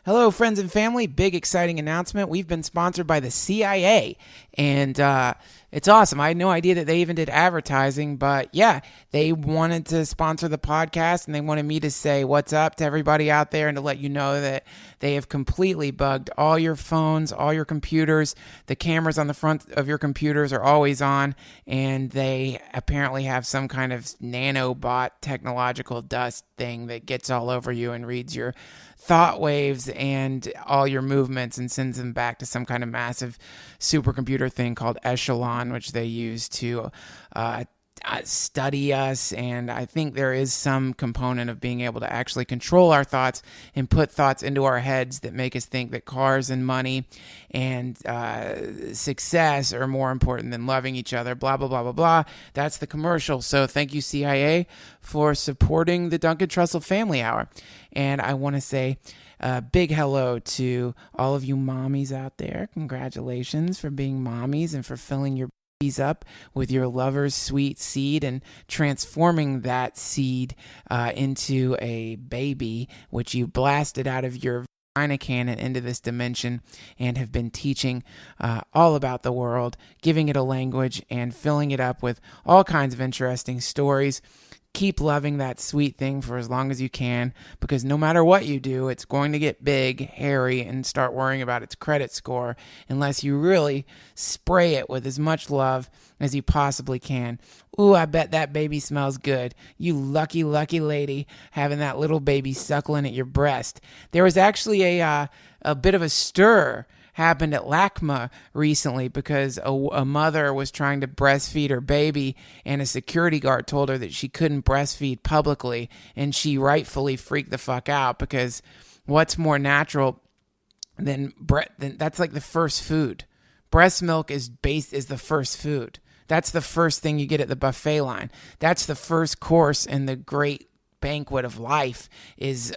Hello, friends and family. Big exciting announcement. We've been sponsored by the CIA, and it's awesome. I had no idea that they even did advertising, but yeah, they wanted to sponsor the podcast, and they wanted me to say what's up to everybody out there and to let you know that they have completely bugged all your phones, all your computers. The cameras on the front of your computers are always on, and they apparently have some kind of nanobot technological dust thing that gets all over you and reads your thought waves and all your movements and sends them back to some kind of massive supercomputer thing called Echelon, which they use to study us. And I think there is some component of being able to actually control our thoughts and put thoughts into our heads that make us think that cars and money and success are more important than loving each other, blah, blah, blah, blah, blah. That's the commercial. So thank you, CIA, for supporting the Duncan Trussell Family Hour. And I want to say a big hello to all of you mommies out there. Congratulations for being mommies and for filling your up with your lover's sweet seed and transforming that seed into a baby, which you blasted out of your vagina cannon into this dimension and have been teaching all about the world, giving it a language and filling it up with all kinds of interesting stories. Keep loving that sweet thing for as long as you can, because no matter what you do, it's going to get big, hairy, and start worrying about its credit score unless you really spray it with as much love as you possibly can. Ooh, I bet that baby smells good. You lucky, lucky lady having that little baby suckling at your breast. There was actually a bit of a stir happened at LACMA recently because a mother was trying to breastfeed her baby and a security guard told her that she couldn't breastfeed publicly, and she rightfully freaked the fuck out because what's more natural than that's like the first food. Breast milk is the first food. That's the first thing you get at the buffet line. That's the first course in the great banquet of life is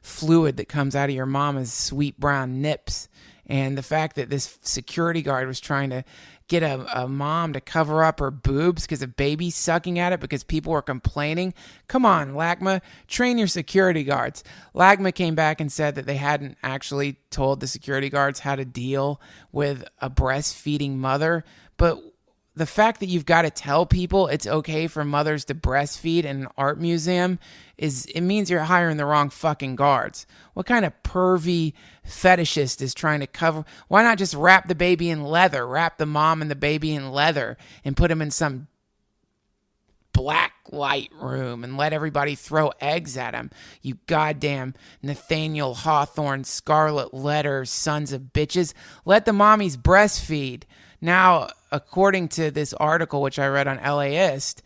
fluid that comes out of your mama's sweet brown nips. And the fact that this security guard was trying to get a mom to cover up her boobs because a baby's sucking at it because people were complaining. Come on, LACMA, train your security guards. LACMA came back and said that they hadn't actually told the security guards how to deal with a breastfeeding mother. But the fact that you've got to tell people it's okay for mothers to breastfeed in an art museum it means you're hiring the wrong fucking guards. What kind of pervy fetishist is trying to cover? Why not just wrap the baby in leather, wrap the mom and the baby in leather and put them in some black light room and let everybody throw eggs at him? You goddamn Nathaniel Hawthorne Scarlet Letter sons of bitches. Let the mommies breastfeed. Now, according to this article, which I read on LAist,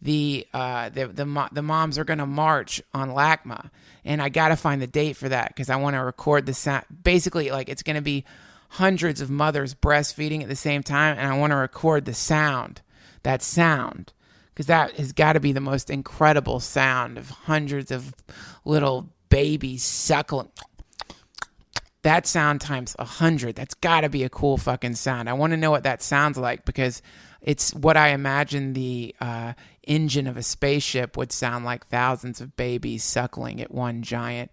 the moms are going to march on LACMA. And I got to find the date for that because I want to record the sound. Basically, like it's going to be hundreds of mothers breastfeeding at the same time. And I want to record the sound, that sound, because that has got to be the most incredible sound of hundreds of little babies suckling. That sound times 100. That's got to be a cool fucking sound. I want to know what that sounds like because it's what I imagine the engine of a spaceship would sound like, thousands of babies suckling at one giant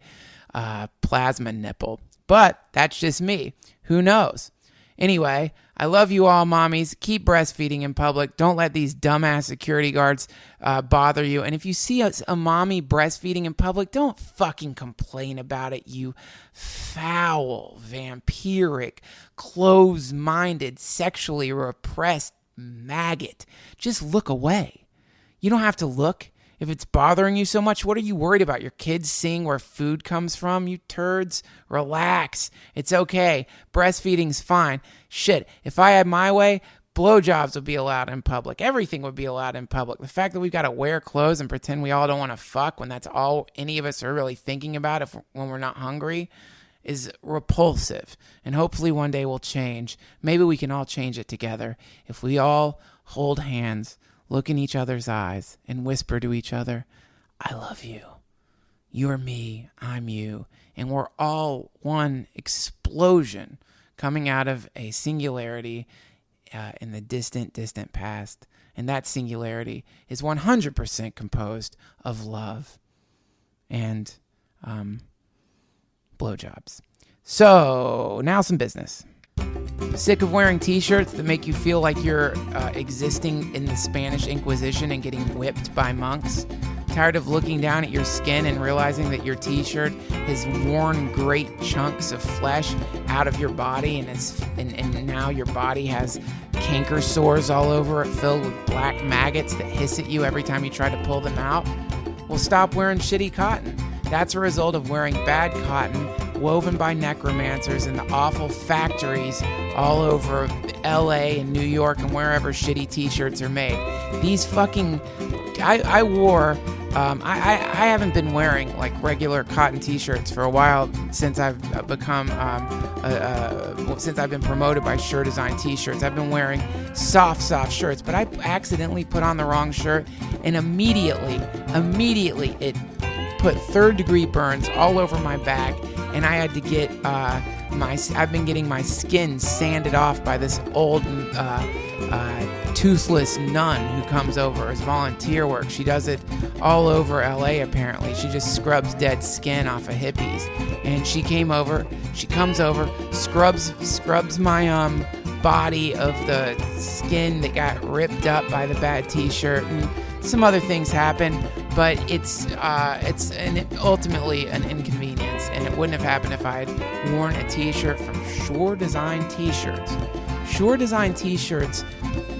plasma nipple. But that's just me. Who knows? Anyway, I love you all, mommies. Keep breastfeeding in public. Don't let these dumbass security guards bother you. And if you see a mommy breastfeeding in public, don't fucking complain about it, you foul, vampiric, closed-minded, sexually repressed maggot. Just look away. You don't have to look. If it's bothering you so much, what are you worried about? Your kids seeing where food comes from? You turds, relax. It's okay. Breastfeeding's fine. Shit, if I had my way, blowjobs would be allowed in public. Everything would be allowed in public. The fact that we've got to wear clothes and pretend we all don't want to fuck when that's all any of us are really thinking about when we're not hungry is repulsive. And hopefully one day we'll change. Maybe we can all change it together if we all hold hands, look in each other's eyes, and whisper to each other, I love you. You're me, I'm you. And we're all one explosion coming out of a singularity in the distant, distant past. And that singularity is 100% composed of love. And blowjobs. So now some business. Sick of wearing t-shirts that make you feel like you're existing in the Spanish Inquisition and getting whipped by monks? Tired of looking down at your skin and realizing that your t-shirt has worn great chunks of flesh out of your body, and now your body has canker sores all over it filled with black maggots that hiss at you every time you try to pull them out? Well, stop wearing shitty cotton. That's a result of wearing bad cotton woven by necromancers in the awful factories all over LA and New York and wherever shitty t-shirts are made. These fucking... I wore... I haven't been wearing like regular cotton t-shirts for a while since I've become since I've been promoted by Sure Design t-shirts. I've been wearing soft shirts, but I accidentally put on the wrong shirt, and immediately it put third-degree burns all over my back, and I had to get I've been getting my skin sanded off by this old toothless nun who comes over as volunteer work. She does it all over LA apparently. She just scrubs dead skin off of hippies. And she comes over, scrubs my body of the skin that got ripped up by the bad t-shirt, and some other things happen, but it's ultimately an inconvenience, and it wouldn't have happened if I had worn a t-shirt from Sure Design t-shirts. Sure Design t-shirts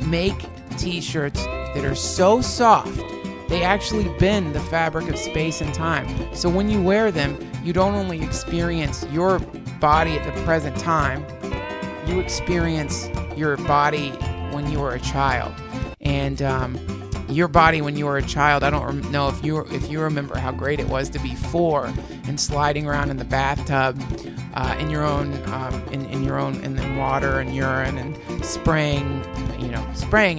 make t-shirts that are so soft they actually bend the fabric of space and time. So when you wear them, you don't only experience your body at the present time, you experience your body when you were a child. And your body when you were a child, I don't know if you remember how great it was to be 4 and sliding around in the bathtub in your own in water and urine and spraying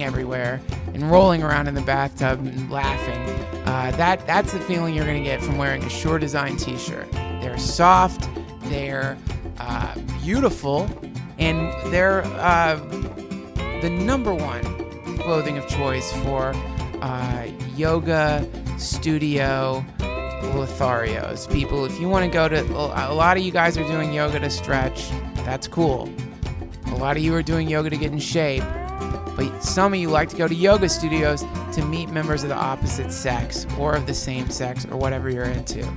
everywhere and rolling around in the bathtub and laughing. That's the feeling you're going to get from wearing a Sure Design t-shirt. They're soft, they're beautiful, and they're the number one clothing of choice for yoga studio Lotharios. People, if you want to go to, a lot of you guys are doing yoga to stretch. That's cool. A lot of you are doing yoga to get in shape. But some of you like to go to yoga studios to meet members of the opposite sex or of the same sex or whatever you're into.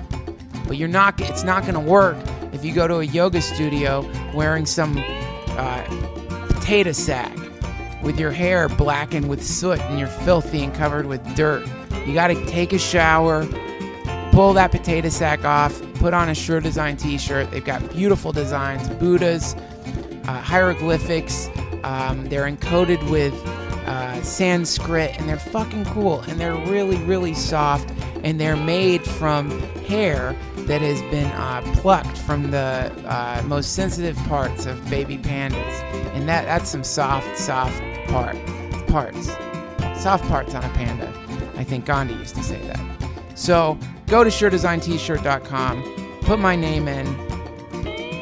But it's not going to work if you go to a yoga studio wearing some potato sack with your hair blackened with soot and you're filthy and covered with dirt. You got to take a shower, pull that potato sack off, put on a Sure Design t-shirt. They've got beautiful designs, Buddhas, hieroglyphics. They're encoded with Sanskrit, and they're fucking cool, and they're really, really soft, and they're made from hair that has been plucked from the most sensitive parts of baby pandas, and that's some soft parts. Soft parts on a panda. I think Gandhi used to say that. So go to SureDesignT-shirt.com, put my name in,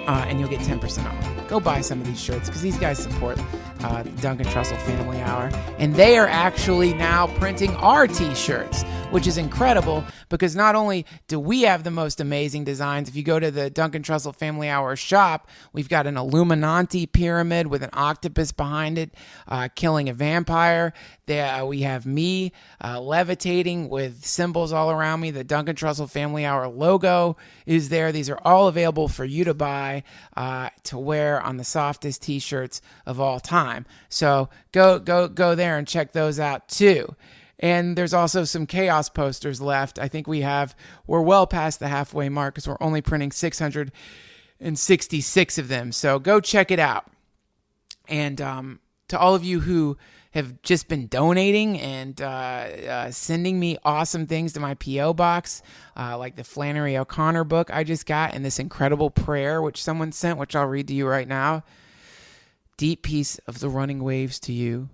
and you'll get 10% off. Go buy some of these shirts because these guys support the Duncan Trussell Family Hour, and they are actually now printing our t-shirts, which is incredible because not only do we have the most amazing designs, if you go to the Duncan Trussell Family Hour shop, we've got an Illuminati pyramid with an octopus behind it killing a vampire. We have me levitating with symbols all around me. The Duncan Trussell Family Hour logo is there. These are all available for you to buy to wear on the softest t-shirts of all time. So go there and check those out too. And there's also some chaos posters left. I think we're well past the halfway mark because we're only printing 666 of them. So go check it out. And to all of you who have just been donating and sending me awesome things to my P.O. box, like the Flannery O'Connor book I just got and this incredible prayer which someone sent, which I'll read to you right now. Deep peace of the running waves to you.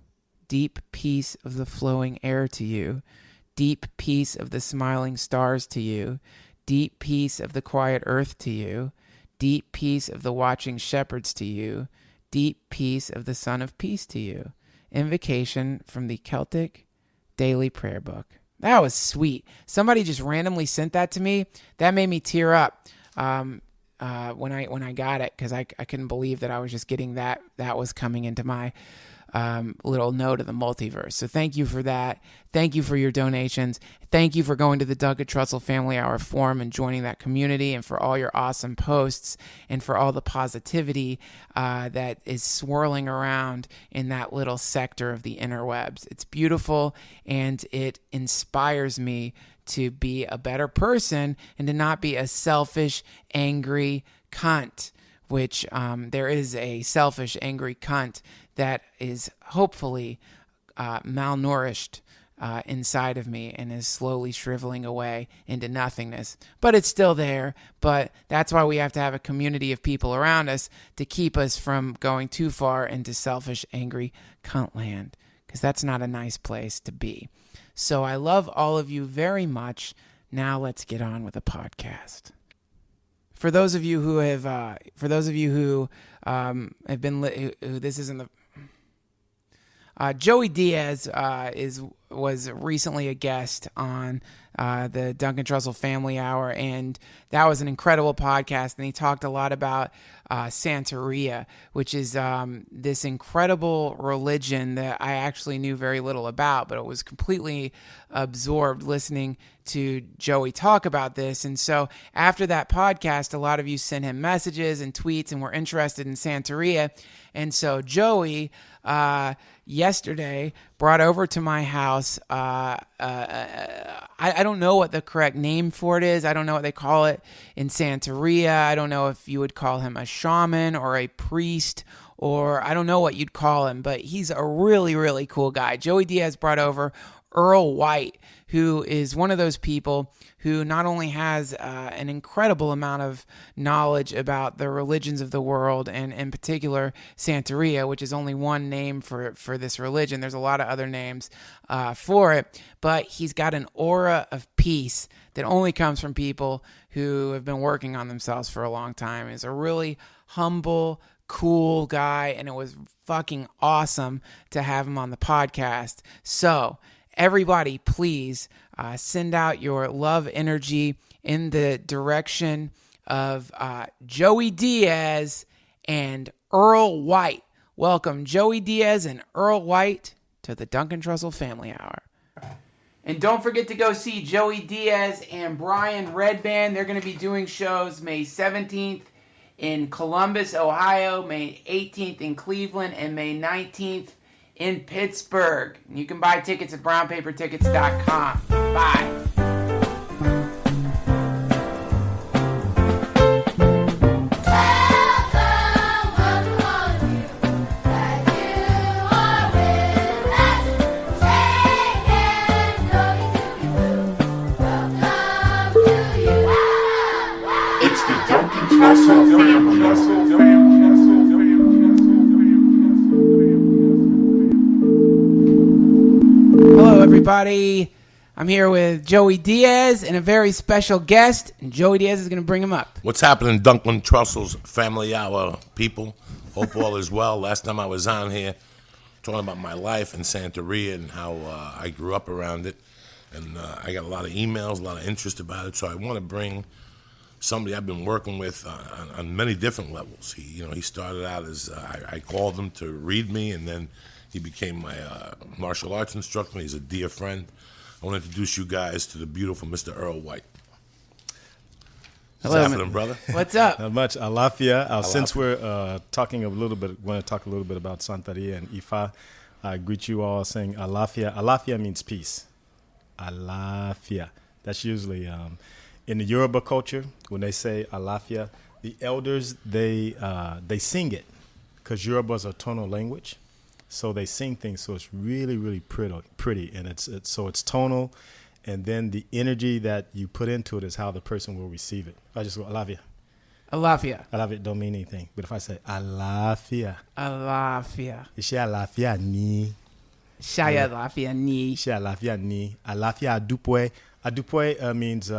Deep peace of the flowing air to you. Deep peace of the smiling stars to you. Deep peace of the quiet earth to you. Deep peace of the watching shepherds to you. Deep peace of the Son of Peace to you. Invocation from the Celtic Daily Prayer Book. That was sweet. Somebody just randomly sent that to me. That made me tear up. when I got it, because I couldn't believe that I was just getting that was coming into my little note of the multiverse. So thank you for that. Thank you for your donations. Thank you for going to the Duncan Trussell Family Hour forum and joining that community, and for all your awesome posts, and for all the positivity that is swirling around in that little sector of the interwebs. It's beautiful, and it inspires me to be a better person and to not be a selfish, angry cunt, which there is a selfish, angry cunt that is hopefully malnourished inside of me and is slowly shriveling away into nothingness. But it's still there. But that's why we have to have a community of people around us to keep us from going too far into selfish, angry cunt land, because that's not a nice place to be. So I love all of you very much. Now let's get on with the podcast. For those of you who have, have been, who this isn't the. Joey Diaz was recently a guest on the Duncan Trussell Family Hour, and that was an incredible podcast. And he talked a lot about Santeria, which is this incredible religion that I actually knew very little about, but it was completely absorbed listening to Joey talk about this. And so after that podcast, a lot of you sent him messages and tweets and were interested in Santeria. And so Joey yesterday brought over to my house, I don't know what the correct name for it is. I don't know what they call it in Santeria. I don't know if you would call him a shaman or a priest, or I don't know what you'd call him, but he's a really, really cool guy. Joey Diaz brought over Earl White, who is one of those people who not only has an incredible amount of knowledge about the religions of the world, and in particular Santeria, which is only one name for this religion. There's a lot of other names for it, but he's got an aura of peace that only comes from people who have been working on themselves for a long time. He's a really humble, cool guy, and it was fucking awesome to have him on the podcast. So everybody, please send out your love energy in the direction of Joey Diaz and Earl White. Welcome, Joey Diaz and Earl White, to the Duncan Trussell Family Hour. And don't forget to go see Joey Diaz and Brian Redband. They're going to be doing shows May 17th in Columbus, Ohio, May 18th in Cleveland, and May 19th in Pittsburgh. You can buy tickets at brownpapertickets.com. Bye. It's the Duncan Trussell Family. Hello, everybody. I'm here with Joey Diaz and a very special guest, and Joey Diaz is going to bring him up. What's happening, Duncan Trussell's Family Hour people? Hope all is well. Last time I was on here talking about my life in Santeria and how I grew up around it, and I got a lot of emails, a lot of interest about it, so I want to bring somebody I've been working with on many different levels. He started out as I called him to read me, and then he became my martial arts instructor. He's a dear friend. I want to introduce you guys to the beautiful Mr. Earl White. What's happening, brother? What's up? Not much. Alafia. Since we're talking a little bit, want to talk a little bit about Santeria and Ifa, I greet you all saying Alafia. Alafia means peace. Alafia. That's usually in the Yoruba culture, when they say Alafia, the elders, they sing it, because Yoruba is a tonal language. So they sing things, so it's really, really pretty, and it's tonal, and then the energy that you put into it is how the person will receive it. If I just go Alafia. Alafia don't mean anything, but if I say Alafia. Ishe Alafia ni. Shaya Alafia ni. Ishe Alafia ni. Alafia adupwe. Adupwe means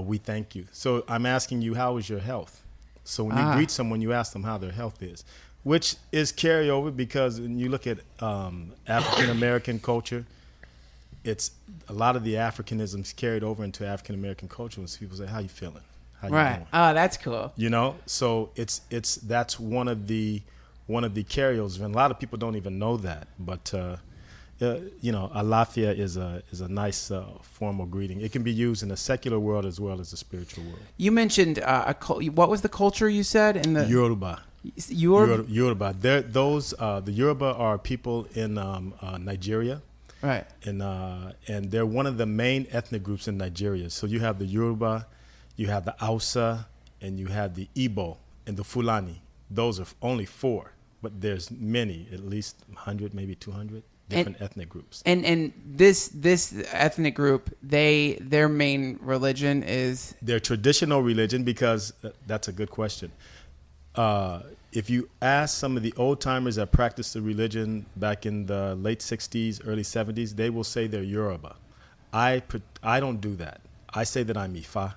we thank you. So I'm asking you, how is your health? So when you greet someone, you ask them how their health is, which is carryover, because when you look at African-American culture, it's a lot of the Africanisms carried over into African-American culture. When people say, how you feeling? How you Right. doing? Oh, that's cool. You know, so that's one of the carriers, and a lot of people don't even know that. But you know, alafia is a nice formal greeting. It can be used in the secular world as well as the spiritual world. You mentioned what was the culture you said in the Yoruba. Yoruba. The Yoruba are people in Nigeria, right? and they're one of the main ethnic groups in Nigeria. So you have the Yoruba, you have the Hausa, and you have the Igbo and the Fulani. Those are only four, but there's many, at least 100, maybe 200 different ethnic groups. And this ethnic group, their main religion is their traditional religion, because that's a good question. If you ask some of the old timers that practiced the religion back in the late 60s, early 70s, they will say they're Yoruba. I don't do that. I say that I'm Ifa,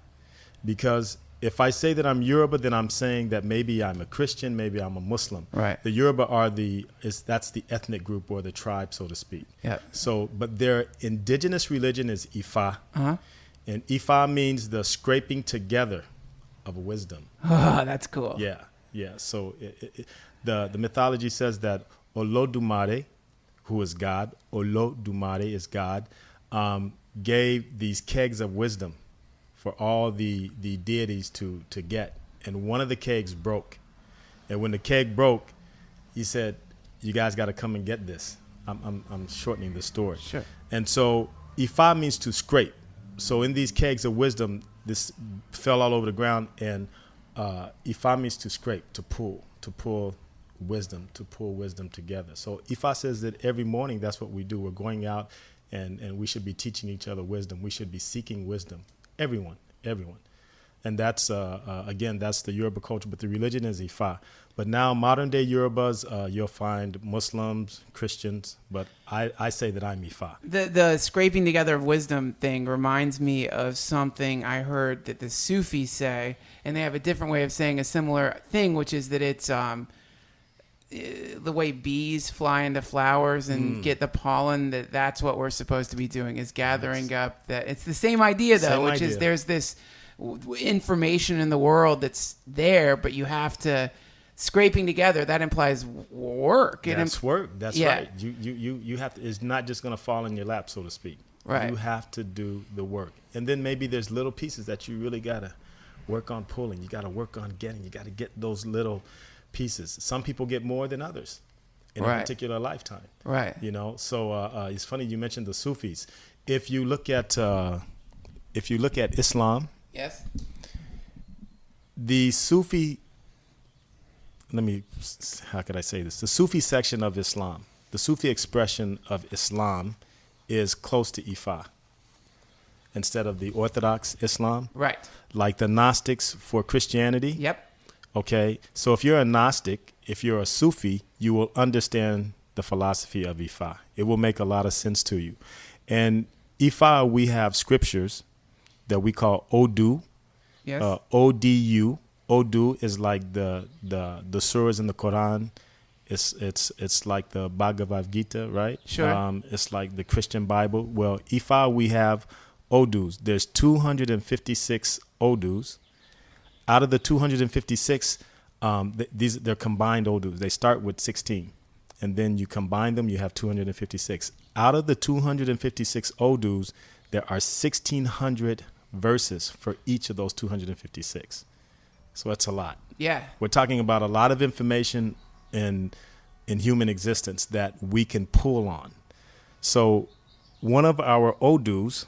because if I say that I'm Yoruba, then I'm saying that maybe I'm a Christian, maybe I'm a Muslim. Right. The Yoruba are that's the ethnic group or the tribe, so to speak. Yeah. So, but their indigenous religion is Ifa, uh-huh. and Ifa means the scraping together of wisdom. Oh, that's cool. Yeah. Yeah, so the mythology says that Olodumare, who is God, Olodumare is God, gave these kegs of wisdom for all the deities to get. And one of the kegs broke. And when the keg broke, he said, you guys got to come and get this. I'm shortening the story. Sure. And so Ifa means to scrape. So in these kegs of wisdom, this fell all over the ground, and Ifa means to scrape, to pull wisdom together. So Ifa says that every morning that's what we do. We're going out and we should be teaching each other wisdom. We should be seeking wisdom. Everyone. And that's, again, that's the Yoruba culture, but the religion is Ifa. But now modern day Yorubas, you'll find Muslims, Christians, but I say that I'm Ifa. The scraping together of wisdom thing reminds me of something I heard that the Sufis say, and they have a different way of saying a similar thing, which is that it's the way bees fly into flowers and get the pollen, that's what we're supposed to be doing, is gathering up that. It's the same idea, though, which is there's this information in the world that's there, but you have to scraping together. That implies work. That's work. That's right. You have to. It's not just going to fall in your lap, so to speak. Right. You have to do the work, and then maybe there's little pieces that you really gotta work on pulling. You gotta work on getting. You gotta get those little pieces. Some people get more than others in a particular lifetime. Right. You know. So it's funny you mentioned the Sufis. If you look at Islam. Yes. The Sufi, how could I say this? The Sufi section of Islam, the Sufi expression of Islam is close to Ifa instead of the Orthodox Islam. Right. Like the Gnostics for Christianity. Yep. Okay. So if you're a Gnostic, if you're a Sufi, you will understand the philosophy of Ifa. It will make a lot of sense to you. And Ifa, we have scriptures that we call Odu. Yes. Odu. Odu is like the surahs in the Quran. It's like the Bhagavad Gita, right? Sure. It's like the Christian Bible. Well, Ifa, we have Odus. There's 256 Odus. Out of the 256, they're combined Odus. They start with 16, and then you combine them, you have 256. Out of the 256 Odus, there are 1,600 verses for each of those 256. So that's a lot. Yeah. We're talking about a lot of information in human existence that we can pull on. So one of our Odus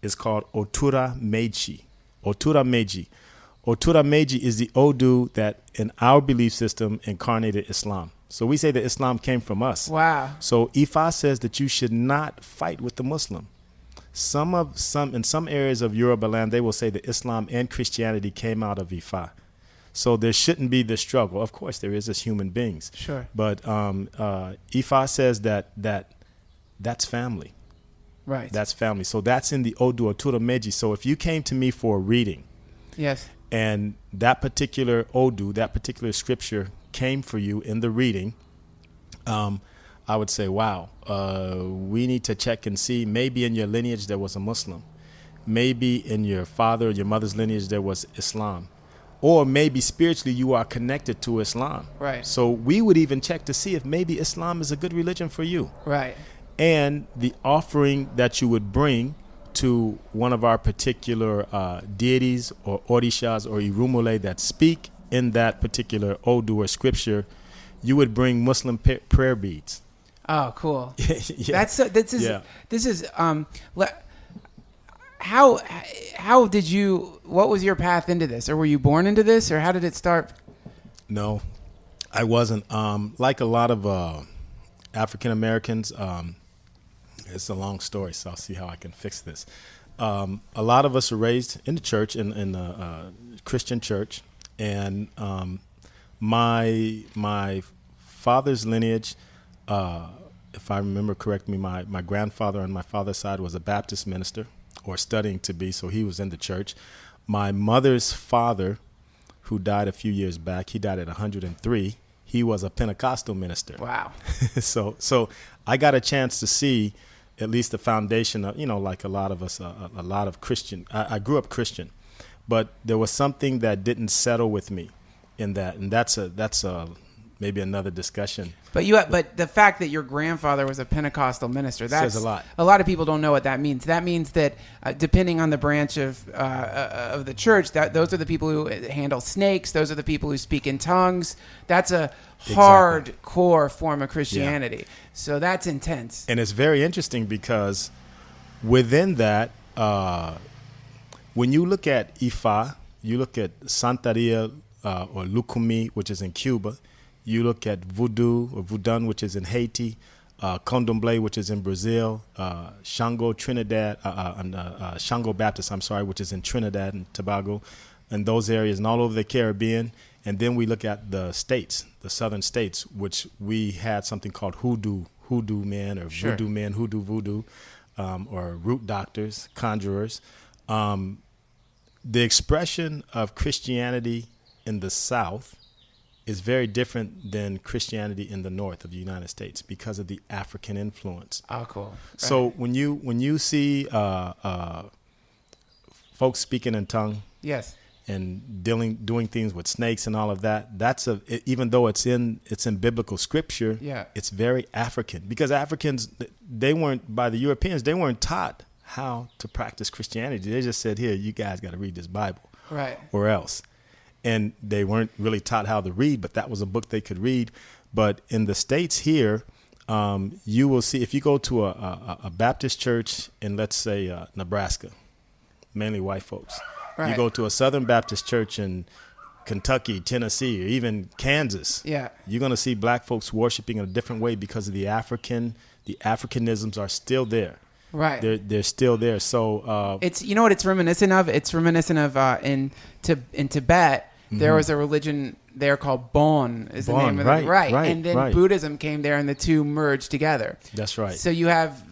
is called Otura Meiji. Otura Meiji. Otura Meiji is the Odu that in our belief system incarnated Islam. So we say that Islam came from us. Wow. So Ifa says that you should not fight with the Muslim. In some areas of Yoruba land, they will say that Islam and Christianity came out of Ifa. So there shouldn't be this struggle. Of course, there is as human beings. Sure. But Ifa says that's family. Right. That's family. So that's in the Odu Otura Meiji. So if you came to me for a reading, yes, and that particular Odu, that particular scripture came for you in the reading, I would say, wow, we need to check and see. Maybe in your lineage there was a Muslim. maybe in your father or your mother's lineage there was Islam. Or maybe spiritually you are connected to Islam. Right. So we would even check to see if maybe Islam is a good religion for you. Right. And the offering that you would bring to one of our particular deities or orishas or irumule that speak in that particular Odu or scripture, you would bring Muslim prayer beads. Oh, cool. Yeah. This is how did you, what was your path into this? Or were you born into this, or how did it start? No, I wasn't. Like a lot of African Americans, it's a long story, so I'll see how I can fix this. A lot of us are raised in the church, in a Christian church, and my father's lineage, if I remember correctly, my grandfather on my father's side was a Baptist minister, or studying to be, so he was in the church. My mother's father, who died a few years back, he died at 103. He was a Pentecostal minister. Wow. So I got a chance to see at least the foundation of, like a lot of us, a lot of Christian. I grew up Christian, but there was something that didn't settle with me in that, and that's maybe another discussion. But the fact that your grandfather was a Pentecostal minister, that says a lot. A lot of people don't know what that means. That means that depending on the branch of the church, that those are the people who handle snakes. Those are the people who speak in tongues. That's a hardcore form of Christianity. Yeah. So that's intense. And it's very interesting because within that, when you look at Ifa, you look at Santeria or Lucumi, which is in Cuba. You look at Voodoo or Voodoo, which is in Haiti, Candomblé, which is in Brazil, Shango Baptist, which is in Trinidad and Tobago, and those areas and all over the Caribbean. And then we look at the states, the southern states, which we had something called hoodoo men, or voodoo men, voodoo, or root doctors, conjurers. The expression of Christianity in the South is very different than Christianity in the north of the United States because of the African influence. Oh, cool. Right. So when you see folks speaking in tongue, yes, and doing things with snakes and all of that, even though it's in biblical scripture, yeah, it's very African, because Africans, they weren't, by the Europeans, they weren't taught how to practice Christianity. They just said, here, you guys got to read this Bible, right, or else. And they weren't really taught how to read, but that was a book they could read. But in the States here, you will see, if you go to a Baptist church in, let's say, Nebraska, mainly white folks. Right. You go to a Southern Baptist church in Kentucky, Tennessee, or even Kansas. Yeah. You're going to see black folks worshiping in a different way because of the Africanisms are still there. Right. They're still there. So it's, you know what it's reminiscent of? It's reminiscent of in Tibet. There was a religion there called Bon, is the name of it. Right. And then Buddhism came there and the two merged together. That's right. So you have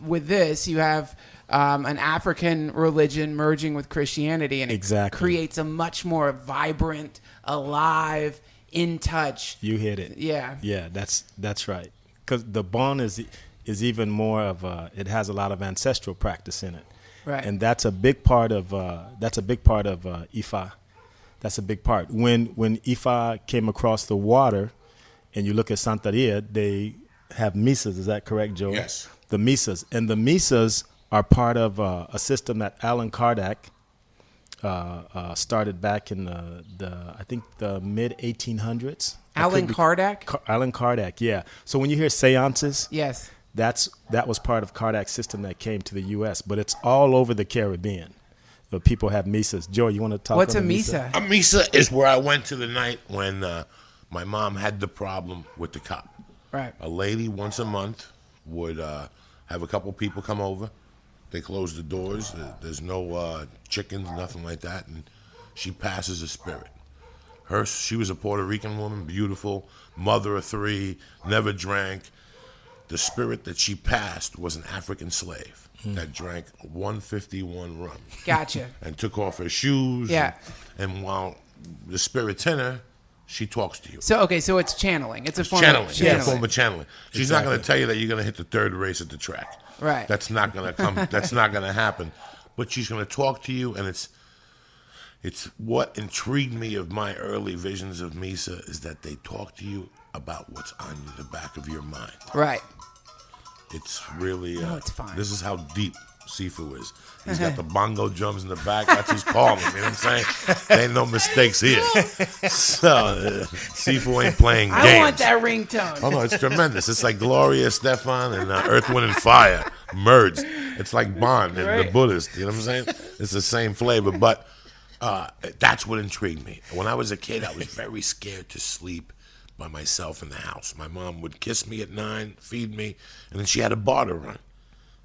an African religion merging with Christianity, and it creates a much more vibrant, alive, in touch. You hit it. Yeah. Yeah, that's right. Because the Bon is even more of it has a lot of ancestral practice in it. Right. And that's a big part of Ifa. That's a big part. When Ifa came across the water, and you look at Santeria, they have misas. Is that correct, Joe? Yes. The misas. And the misas are part of a system that Allan Kardec started back in the mid 1800s. Allan Kardec? Allan Kardec, yeah. So when you hear seances, yes, that was part of Kardec's system that came to the U.S., but it's all over the Caribbean. The people have misas. Joe, you want to talk? What's a misa? A misa is where I went to the night when my mom had the problem with the cop. Right. A lady once a month would have a couple people come over. They close the doors. There's no chickens, nothing like that, and she passes a spirit. She was a Puerto Rican woman, beautiful, mother of 3, never drank. The spirit that she passed was an African slave that drank 151 rum. Gotcha. And took off her shoes. Yeah. And while the spirit's in her, she talks to you. So it's channeling. It's a form channeling. of channeling. It's a form of channeling. She's not going to tell you that you're going to hit the 3rd race at the track. Right. That's not going to come. That's not going to happen. but she's going to talk to you, and it's what intrigued me of my early visions of Misa is that they talk to you about what's on the back of your mind. Right. It's really No, it's fine. This is how deep Sifu is. He's got the bongo drums in the back. That's who's calling. You know what I'm saying? There ain't no mistakes here. So Sifu ain't playing games. I want that ringtone. Oh no, it's tremendous. It's like Gloria Estefan and Earth, Wind, and Fire merged. It's like Bond and the Buddhist. You know what I'm saying? It's the same flavor, but that's what intrigued me. When I was a kid, I was very scared to sleep by myself in the house. My mom would kiss me at 9, feed me, and then she had a bar to run.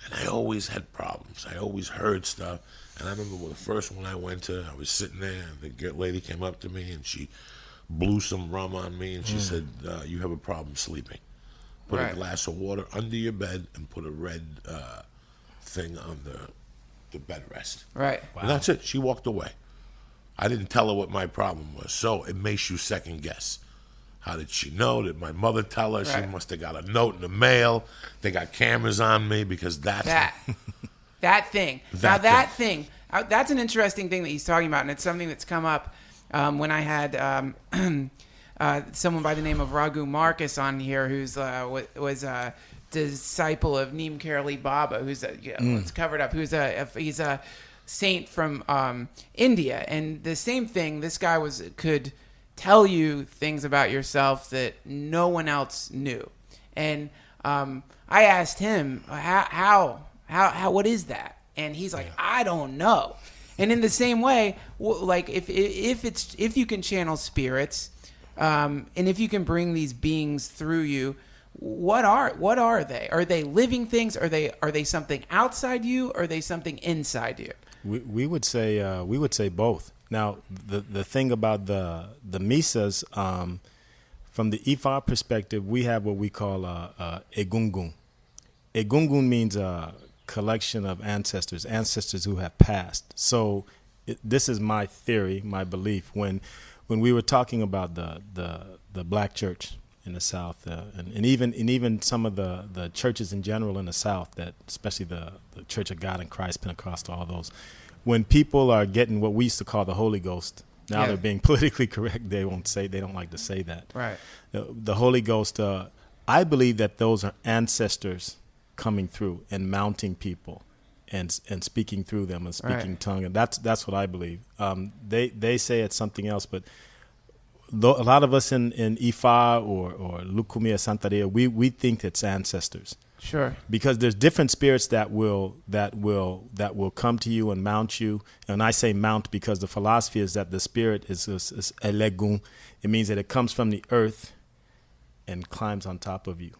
And I always had problems. I always heard stuff. And I remember the first one I went to, I was sitting there, and the lady came up to me, and she blew some rum on me, and she said, you have a problem sleeping. Put a glass of water under your bed and put a red thing on the bed rest. Right. Wow. And that's it. She walked away. I didn't tell her what my problem was. So it makes you second guess. How did she know? Did my mother tell her? She must have got a note in the mail. They got cameras on me because that's... That thing. That's an interesting thing that he's talking about, and it's something that's come up when I had someone by the name of Raghu Marcus on here, who's was a disciple of Neem Karoli Baba, who's it's covered up. He's a saint from India, and the same thing. This guy could tell you things about yourself that no one else knew, and I asked him how what is that, and he's like, I don't know. And in the same way, like if you can channel spirits, and if you can bring these beings through you, what are they? Are they living things? Are they something outside you? Or are they something inside you? We would say both. Now the thing about the Misas, from the Ifa perspective, we have what we call egungun. Egungun means a collection of ancestors who have passed. So this is my theory, my belief. When we were talking about the black church in the South, and even some of the churches in general in the South, that especially the Church of God in Christ, Pentecostal, all those, when people are getting what we used to call the Holy Ghost, now they're being politically correct. They don't like to say that. Right. The Holy Ghost, I believe that those are ancestors coming through and mounting people and speaking through them and speaking tongue, and that's what I believe. They say it's something else, but a lot of us in Ifa or Lukumia Santeria, we think it's ancestors. Sure. Because there's different spirits that will come to you and mount you. And I say mount because the philosophy is that the spirit is elegun. It means that it comes from the earth and climbs on top of you.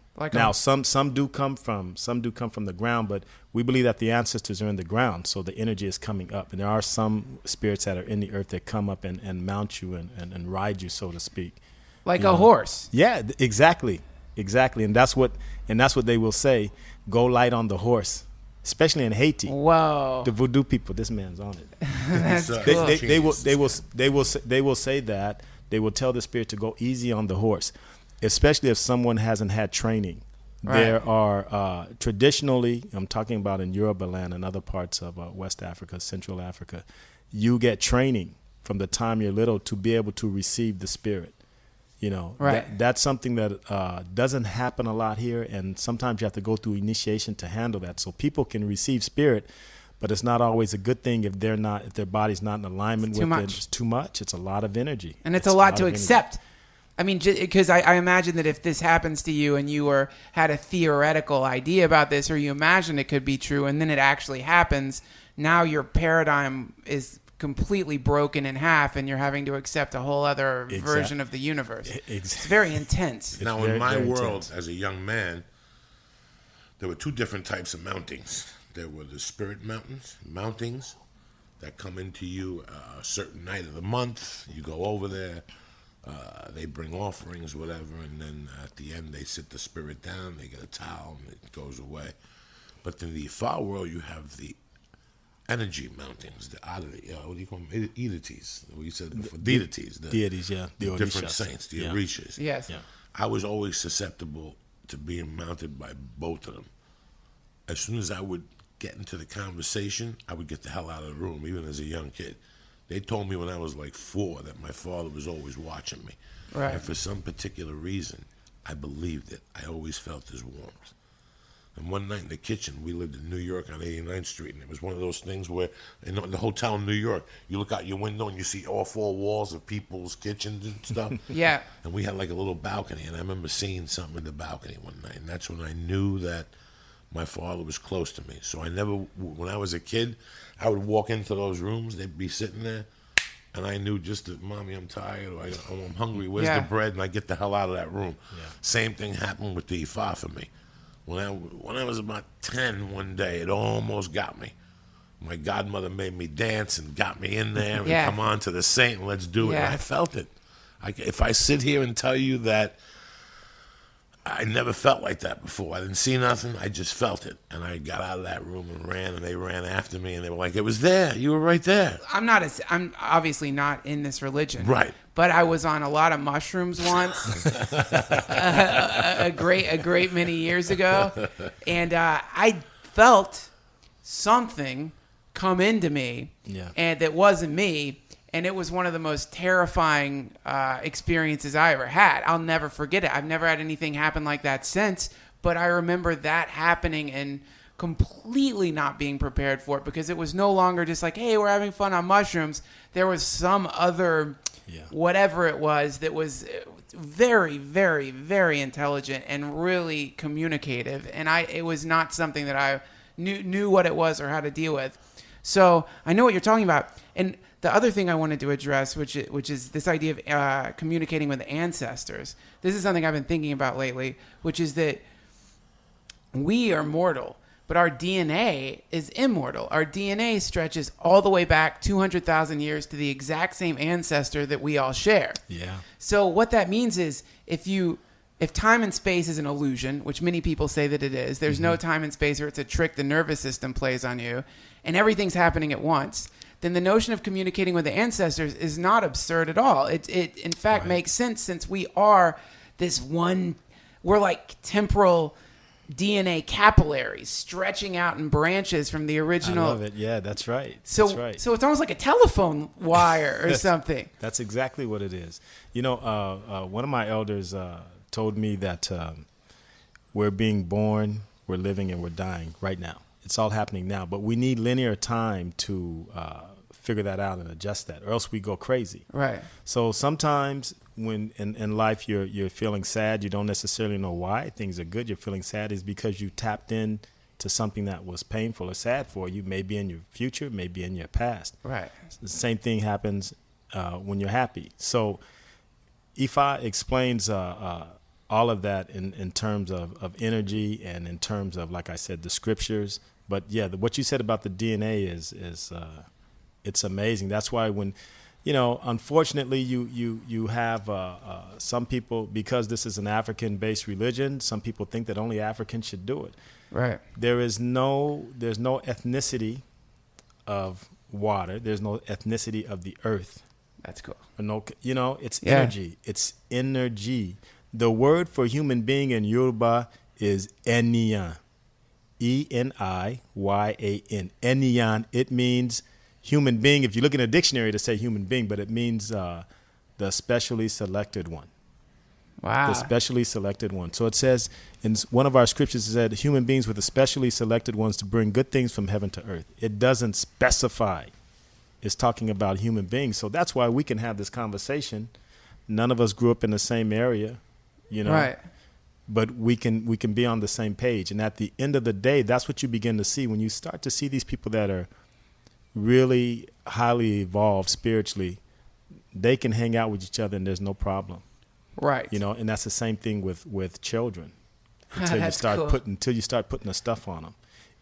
Some do come from the ground, but we believe that the ancestors are in the ground, so the energy is coming up. And there are some spirits that are in the earth that come up and mount you and ride you, so to speak. Like a horse. Yeah, exactly. And that's what they will say. Go light on the horse, especially in Haiti. Whoa. The voodoo people, this man's on it. That's cool. They will say that. They will tell the spirit to go easy on the horse, especially if someone hasn't had training. Right. There are traditionally, I'm talking about in Yoruba land and other parts of West Africa, Central Africa, you get training from the time you're little to be able to receive the spirit. That's something that doesn't happen a lot here, and sometimes you have to go through initiation to handle that. So people can receive spirit, but it's not always a good thing if their body's not in alignment with it. It's too much. It's a lot of energy, and it's a lot to accept. I mean, because I imagine that if this happens to you and you had a theoretical idea about this, or you imagine it could be true, and then it actually happens, now your paradigm is completely broken in half, and you're having to accept a whole other version of the universe. It's very intense. Now, in my world, as a young man, there were two different types of mountings. There were the spirit mountings that come into you a certain night of the month. You go over there. They bring offerings, whatever, and then at the end they sit the spirit down, they get a towel, and it goes away. But in the Ifa world, you have the energy mountings, the oddity, what do you call them? Deities. We said deities. Deities, yeah. The different saints, the orishas. Yes. Yeah. I was always susceptible to being mounted by both of them. As soon as I would get into the conversation, I would get the hell out of the room, even as a young kid. They told me when I was like 4 that my father was always watching me. Right. And for some particular reason, I believed it. I always felt his warmth. And one night in the kitchen, we lived in New York on 89th Street, and it was one of those things where in the hotel in New York, you look out your window and you see all 4 walls of people's kitchens and stuff. Yeah. And we had like a little balcony, and I remember seeing something in the balcony one night, and that's when I knew that my father was close to me. So I never, when I was a kid, I would walk into those rooms, they'd be sitting there, and I knew just that, Mommy, I'm tired, or I'm hungry, where's the bread? And I get the hell out of that room. Yeah. Same thing happened with the Ifa for me. When I was about 10 one day, it almost got me. My godmother made me dance and got me in there and come on to the saint and let's do it. And I felt it. If I sit here and tell you that I never felt like that before, I didn't see nothing, I just felt it. And I got out of that room and ran, and they ran after me, and they were like, it was there. You were right there. I'm obviously not in this religion. Right. But I was on a lot of mushrooms once, a great many years ago, and I felt something come into me, and that wasn't me, and it was one of the most terrifying experiences I ever had. I'll never forget it. I've never had anything happen like that since, but I remember that happening and completely not being prepared for it, because it was no longer just like, hey, we're having fun on mushrooms. There was some other whatever it was that was very, very, very intelligent and really communicative, and it was not something that I knew what it was or how to deal with. So I know what you're talking about. And the other thing I wanted to address, which is this idea of communicating with ancestors. This is something I've been thinking about lately, which is that we are mortal, but our DNA is immortal. Our DNA stretches all the way back 200,000 years to the exact same ancestor that we all share. Yeah. So what that means is if time and space is an illusion, which many people say that it is, there's no time and space, or it's a trick the nervous system plays on you, and everything's happening at once, then the notion of communicating with the ancestors is not absurd at all. It in fact makes sense, since we are this one, we're like temporal DNA capillaries stretching out in branches from the original. I love it. Yeah, that's right. So, that's right. So it's almost like a telephone wire or something. That's exactly what it is. You know, one of my elders told me that we're being born, we're living, and we're dying right now. It's all happening now, but we need linear time to figure that out and adjust that, or else we go crazy. Right. So sometimes when in life you're feeling sad, you don't necessarily know why things are good. You're feeling sad is because you tapped in to something that was painful or sad for you, maybe in your future, maybe in your past. Right. The same thing happens when you're happy. So Ifa explains all of that in terms of energy and in terms of, like I said, the scriptures. But yeah, what you said about the DNA is it's amazing. That's why when, unfortunately, you have some people, because this is an African-based religion, some people think that only Africans should do it. Right. There's no ethnicity of water. There's no ethnicity of the earth. That's cool. It's energy. It's energy. The word for human being in Yoruba is Eniyan. Eniyan. Eniyan. It means human being. If you look in a dictionary to say human being, but it means the specially selected one. Wow. The specially selected one. So it says in one of our scriptures, it said human beings were the specially selected ones to bring good things from heaven to earth. It doesn't specify. It's talking about human beings. So that's why we can have this conversation. None of us grew up in the same area, Right. But we can be on the same page. And at the end of the day, that's what you begin to see when you start to see these people that are really highly evolved spiritually. They can hang out with each other and there's no problem. Right. And that's the same thing with children until you start putting the stuff on them.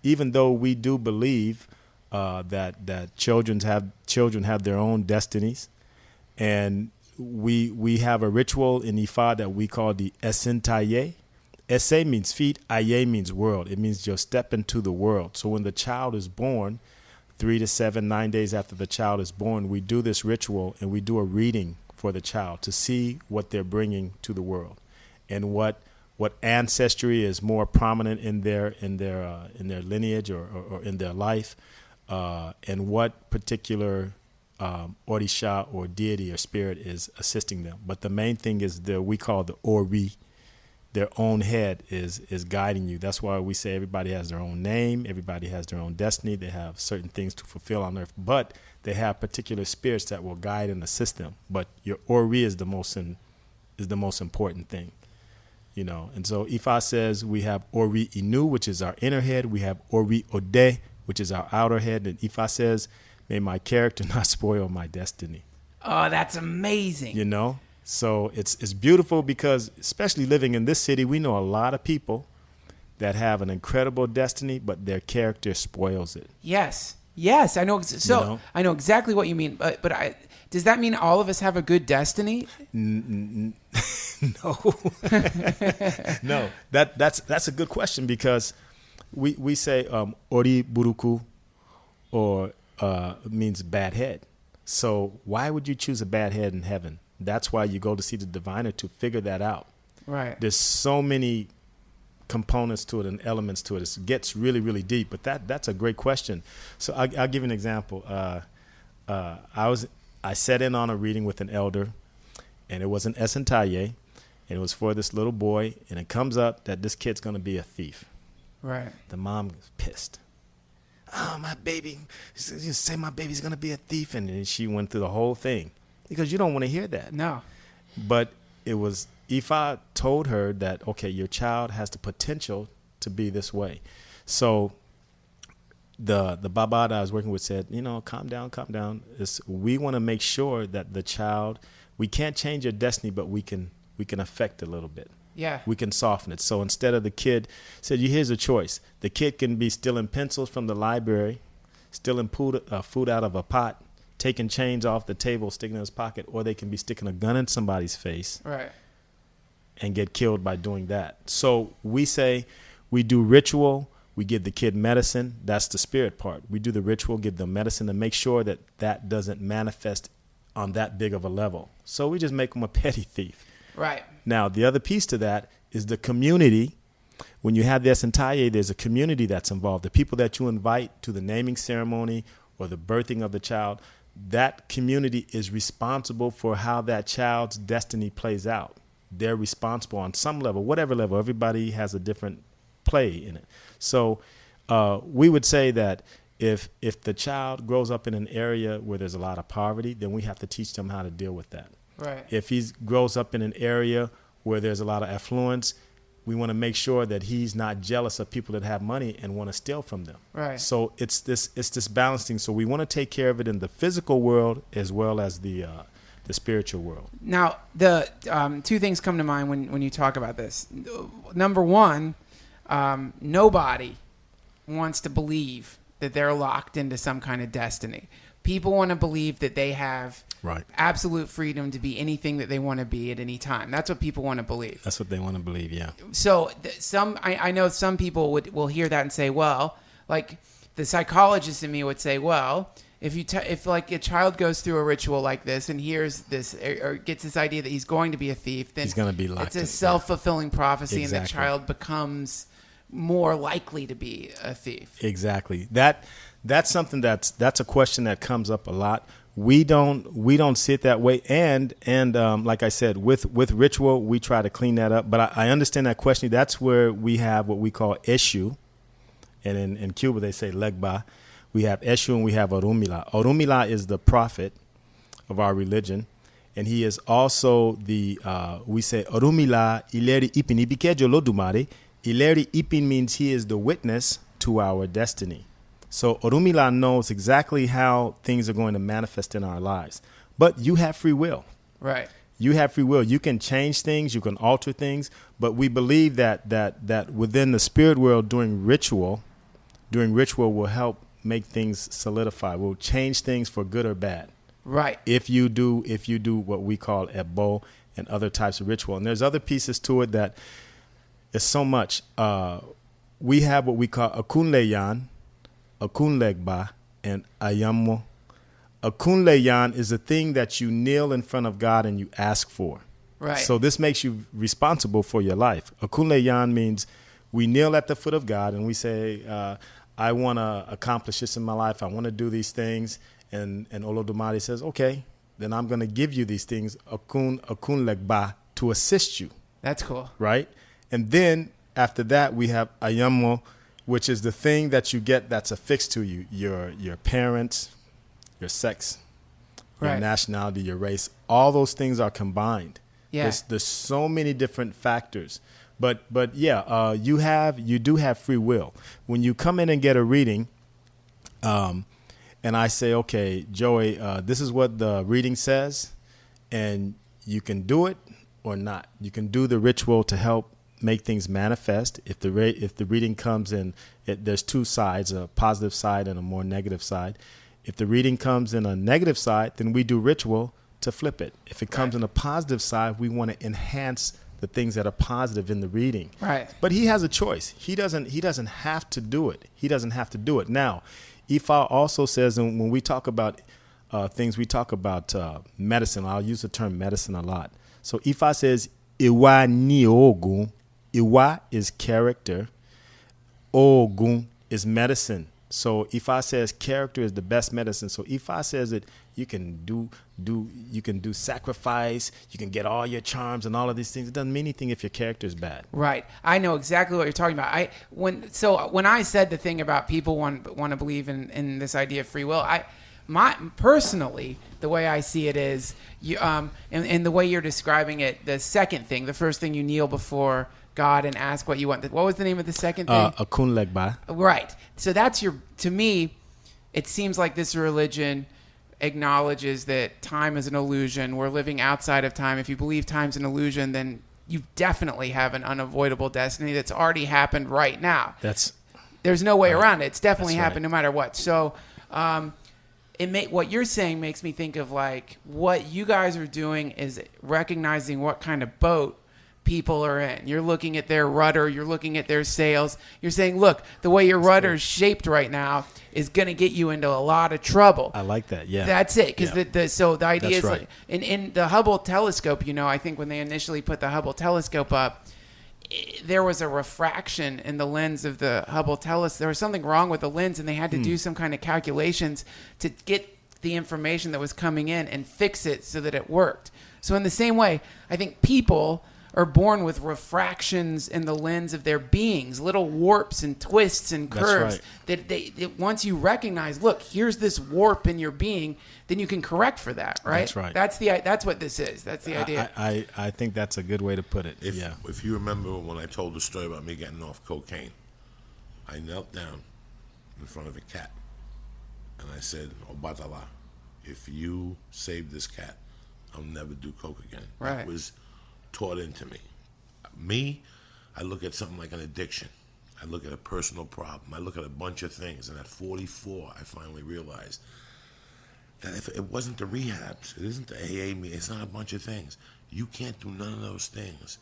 Even though we do believe that children have their own destinies, and we have a ritual in Ifa that we call the Esintaye. Ese means feet, Aye means world. It means just step into the world. So when the child is born, 3 to 7, 9 days after the child is born, we do this ritual and we do a reading for the child to see what they're bringing to the world and what what ancestry is more prominent in their lineage or in their life, and what particular Orisha or deity or spirit is assisting them. But the main thing is we call the Ori. Their own head is guiding you. That's why we say everybody has their own name, everybody has their own destiny. They have certain things to fulfill on earth, but they have particular spirits that will guide and assist them. But your Ori is the most important thing, you know. And so Ifa says we have Ori Inu, which is our inner head. We have Ori Ode, which is our outer head. And Ifa says, may my character not spoil my destiny. Oh, that's amazing. You know? So it's beautiful because, especially living in this city, we know a lot of people that have an incredible destiny, but their character spoils it. Yes, I know. So You know? I know exactly what you mean. But does that mean all of us have a good destiny? No, no. That's a good question because we say ori buruku or means bad head. So why would you choose a bad head in heaven? That's why you go to see the diviner to figure that out. Right. There's so many components to it and elements to it. It gets really, really deep. But that's a great question. So I'll give you an example. I sat in on a reading with an elder, and it was an Esentaye, and it was for this little boy, and it comes up that this kid's going to be a thief. Right. The mom is pissed. Oh, my baby. You say my baby's going to be a thief. And then she went through the whole thing because you don't want to hear that. No. But it was, Ifa told her that, okay, your child has the potential to be this way. So the Baba that I was working with said, you know, calm down. We want to make sure that the child, we can't change your destiny, but we can affect it a little bit. Yeah. We can soften it. So instead of the kid said, here's a choice. The kid can be stealing pencils from the library, stealing food out of a pot, taking chains off the table, sticking in his pocket, or they can be sticking a gun in somebody's face. Right. And get killed by doing that. So we say we do ritual. We give the kid medicine. That's the spirit part. We do the ritual, give them medicine to make sure that doesn't manifest on that big of a level. So we just make them a petty thief. Right. Now, the other piece to that is the community. When you have the Esentaye, there's a community that's involved. The people that you invite to the naming ceremony or the birthing of the child, that community is responsible for how that child's destiny plays out. They're responsible on some level, whatever level. Everybody has a different play in it. So we would say that if the child grows up in an area where there's a lot of poverty, then we have to teach them how to deal with that. Right. If he grows up in an area where there's a lot of affluence, we want to make sure that he's not jealous of people that have money and want to steal from them. Right. So it's this balancing. So we want to take care of it in the physical world as well as the spiritual world. Now, the two things come to mind when you talk about this. Number one, nobody wants to believe that they're locked into some kind of destiny. People want to believe that they have absolute freedom to be anything that they want to be at any time. That's what people want to believe. That's what they want to believe, yeah. So I know some people will hear that and say, well, like the psychologist in me would say, well, if like a child goes through a ritual like this and hears this or gets this idea that he's going to be a thief, then he's going to be locked. It's a self-fulfilling prophecy, Exactly. and the child becomes more likely to be a thief. Exactly. That's something that's a question that comes up a lot. We don't see it that way, and like I said, with ritual, we try to clean that up. But I understand that question. That's where we have what we call Eshu, and in Cuba they say Legba. We have Eshu and we have Orumila. Orumila is the prophet of our religion, and he is also the we say Orumila ileri ipin ibikejo lodumare. Ileri ipin means he is the witness to our destiny. So Orumila knows exactly how things are going to manifest in our lives. But you have free will. Right. You have free will. You can change things. You can alter things. But we believe that within the spirit world, doing ritual will help make things solidify. Will change things for good or bad. Right. If you do what we call ebo and other types of ritual. And there's other pieces to it that is so much. We have what we call akunleyan, akunlegba, and ayamo. Akunleyan is a thing that you kneel in front of God and you ask for. Right. So this makes you responsible for your life. Akunleyan means we kneel at the foot of God and we say, I want to accomplish this in my life. I want to do these things. And Olodumare says, okay, then I'm going to give you these things, Akunlegba, to assist you. That's cool. Right? And then after that, we have Ayamo, which is the thing that you get that's affixed to you, your parents, your sex, your Right. nationality, your race. All those things are combined. Yeah. There's so many different factors. But yeah, you do have free will. When you come in and get a reading, and I say, okay, Joey, this is what the reading says, and you can do it or not. You can do the ritual to help make things manifest. If the reading comes in, there's two sides, a positive side and a more negative side. If the reading comes in a negative side, then we do ritual to flip it. If it comes in a positive side, we want to enhance the things that are positive in the reading. Right. But he has a choice. He doesn't have to do it. He doesn't have to do it. Now, Ifa also says, and when we talk about things, we talk about medicine. I'll use the term medicine a lot. So Ifa says, Iwa ni ogun. Iwa is character. Ogun is medicine. So Ifa says character is the best medicine. So Ifa says that you can do sacrifice, you can get all your charms and all of these things. It doesn't mean anything if your character is bad. Right. I know exactly what you're talking about. When I said the thing about people want to believe in this idea of free will, personally, the way I see it is you and the way you're describing it, the second thing, the first thing you kneel before God and ask what you want. What was the name of the second thing? Akunlegba. Right. So to me, it seems like this religion acknowledges that time is an illusion. We're living outside of time. If you believe time's an illusion, then you definitely have an unavoidable destiny that's already happened right now. There's no way around it. It's definitely happened no matter what. So what you're saying makes me think of like what you guys are doing is recognizing what kind of boat people are in. You're looking at their rudder. You're looking at their sails. You're saying, look, the way your rudder is shaped right now is going to get you into a lot of trouble. I like that. Yeah, that's it. Because the idea that's is right. like, in the Hubble telescope. I think when they initially put the Hubble telescope up, there was a refraction in the lens of the Hubble telescope. There was something wrong with the lens, and they had to do some kind of calculations to get the information that was coming in and fix it so that it worked. So in the same way, I think people are born with refractions in the lens of their beings, little warps and twists and curves. That's right. That once you recognize, look, here's this warp in your being, then you can correct for that, right? That's right. That's what this is. That's the idea. I think that's a good way to put it. If you remember when I told the story about me getting off cocaine, I knelt down in front of a cat and I said, Obatala, if you save this cat, I'll never do coke again. Right. That was taught into me. I look at something like an addiction. I look at a personal problem. I look at a bunch of things. And at 44, I finally realized that if it wasn't the rehabs, it isn't the AA meeting, it's not a bunch of things. You can't do none of those things.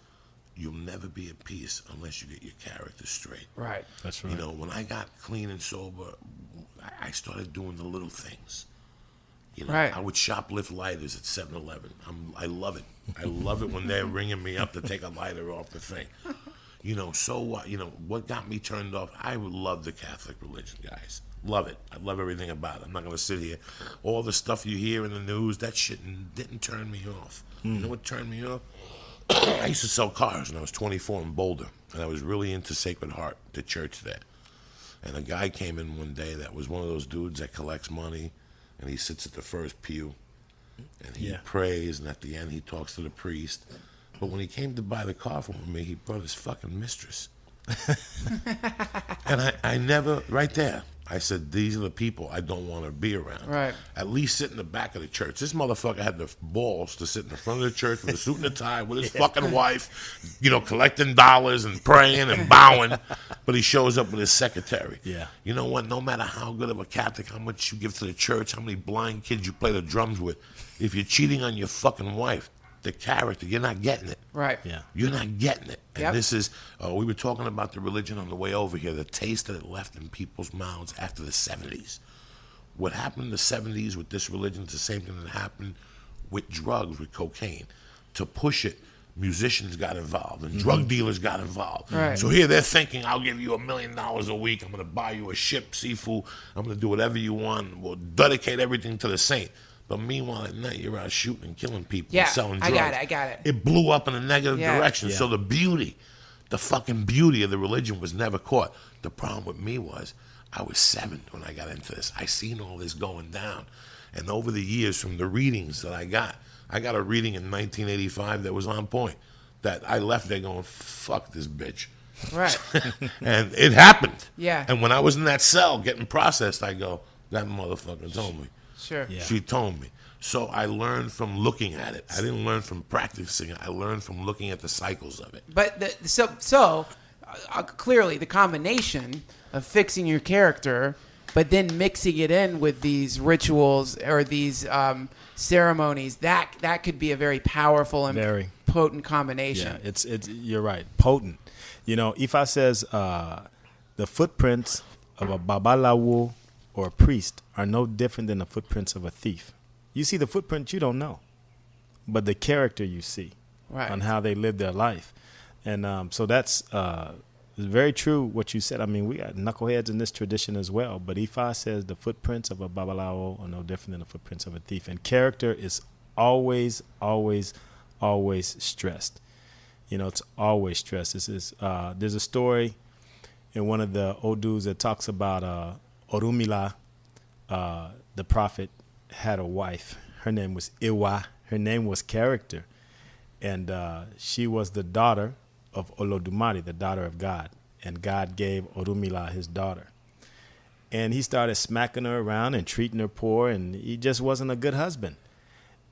You'll never be at peace unless you get your character straight. Right. That's right. When I got clean and sober, I started doing the little things. Right. I would shoplift lighters at 7-Eleven. I love it. I love it when they're ringing me up to take a lighter off the thing. So what? What got me turned off? I love the Catholic religion, guys. Love it. I love everything about it. I'm not going to sit here. All the stuff you hear in the news, that shit didn't turn me off. You know what turned me off? I used to sell cars when I was 24 in Boulder, and I was really into Sacred Heart, the church there. And a guy came in one day that was one of those dudes that collects money, and he sits at the first pew, and he prays, and at the end he talks to the priest. But when he came to buy the car from me, he brought his fucking mistress. And I never, right there, I said, these are the people I don't want to be around. Right. At least sit in the back of the church. This motherfucker had the balls to sit in the front of the church with a suit and a tie with his fucking wife, collecting dollars and praying and bowing. But he shows up with his secretary. Yeah. You know what? No matter how good of a Catholic, how much you give to the church, how many blind kids you play the drums with, if you're cheating on your fucking wife, the character, you're not getting it. Right. Yeah. You're not getting it. And Yep. this is, we were talking about the religion on the way over here, the taste that it left in people's mouths after the 70s. What happened in the 70s with this religion is the same thing that happened with drugs, with cocaine. To push it, musicians got involved and drug dealers got involved. Right. So here they're thinking, I'll give you $1 million a week. I'm going to buy you a ship, seafood. I'm going to do whatever you want. We'll dedicate everything to the saint. But meanwhile, at night, you're out shooting and killing people Yeah, and selling drugs. I got it. It blew up in a negative Yeah. direction. Yeah. So the fucking beauty of the religion was never caught. The problem with me was I was 7 when I got into this. I seen all this going down. And over the years, from the readings that I got a reading in 1985 that was on point, that I left there going, fuck this bitch. Right. And it happened. Yeah. And when I was in that cell getting processed, I go, that motherfucker told me. Sure. Yeah. She told me. So I learned from looking at it. I didn't learn from practicing it. I learned from looking at the cycles of it. But clearly the combination of fixing your character, but then mixing it in with these rituals or these ceremonies, that could be a very powerful and Very. potent combination. Yeah, it's you're right, potent. You know, Ifa says the footprints of a babalawo or a priest are no different than the footprints of a thief. You see the footprint, you don't know, but the character you see Right. on how they live their life. And so that's very true what you said. I mean, we got knuckleheads in this tradition as well, but Ifa says the footprints of a babalawo are no different than the footprints of a thief. And character is always, always, always stressed. You know, it's always stressed. There's a story in one of the Odus that talks about Orumila, the prophet, had a wife. Her name was Iwa. Her name was Character. And she was the daughter of Olodumare, the daughter of God. And God gave Orumila his daughter. And he started smacking her around and treating her poor, and he just wasn't a good husband.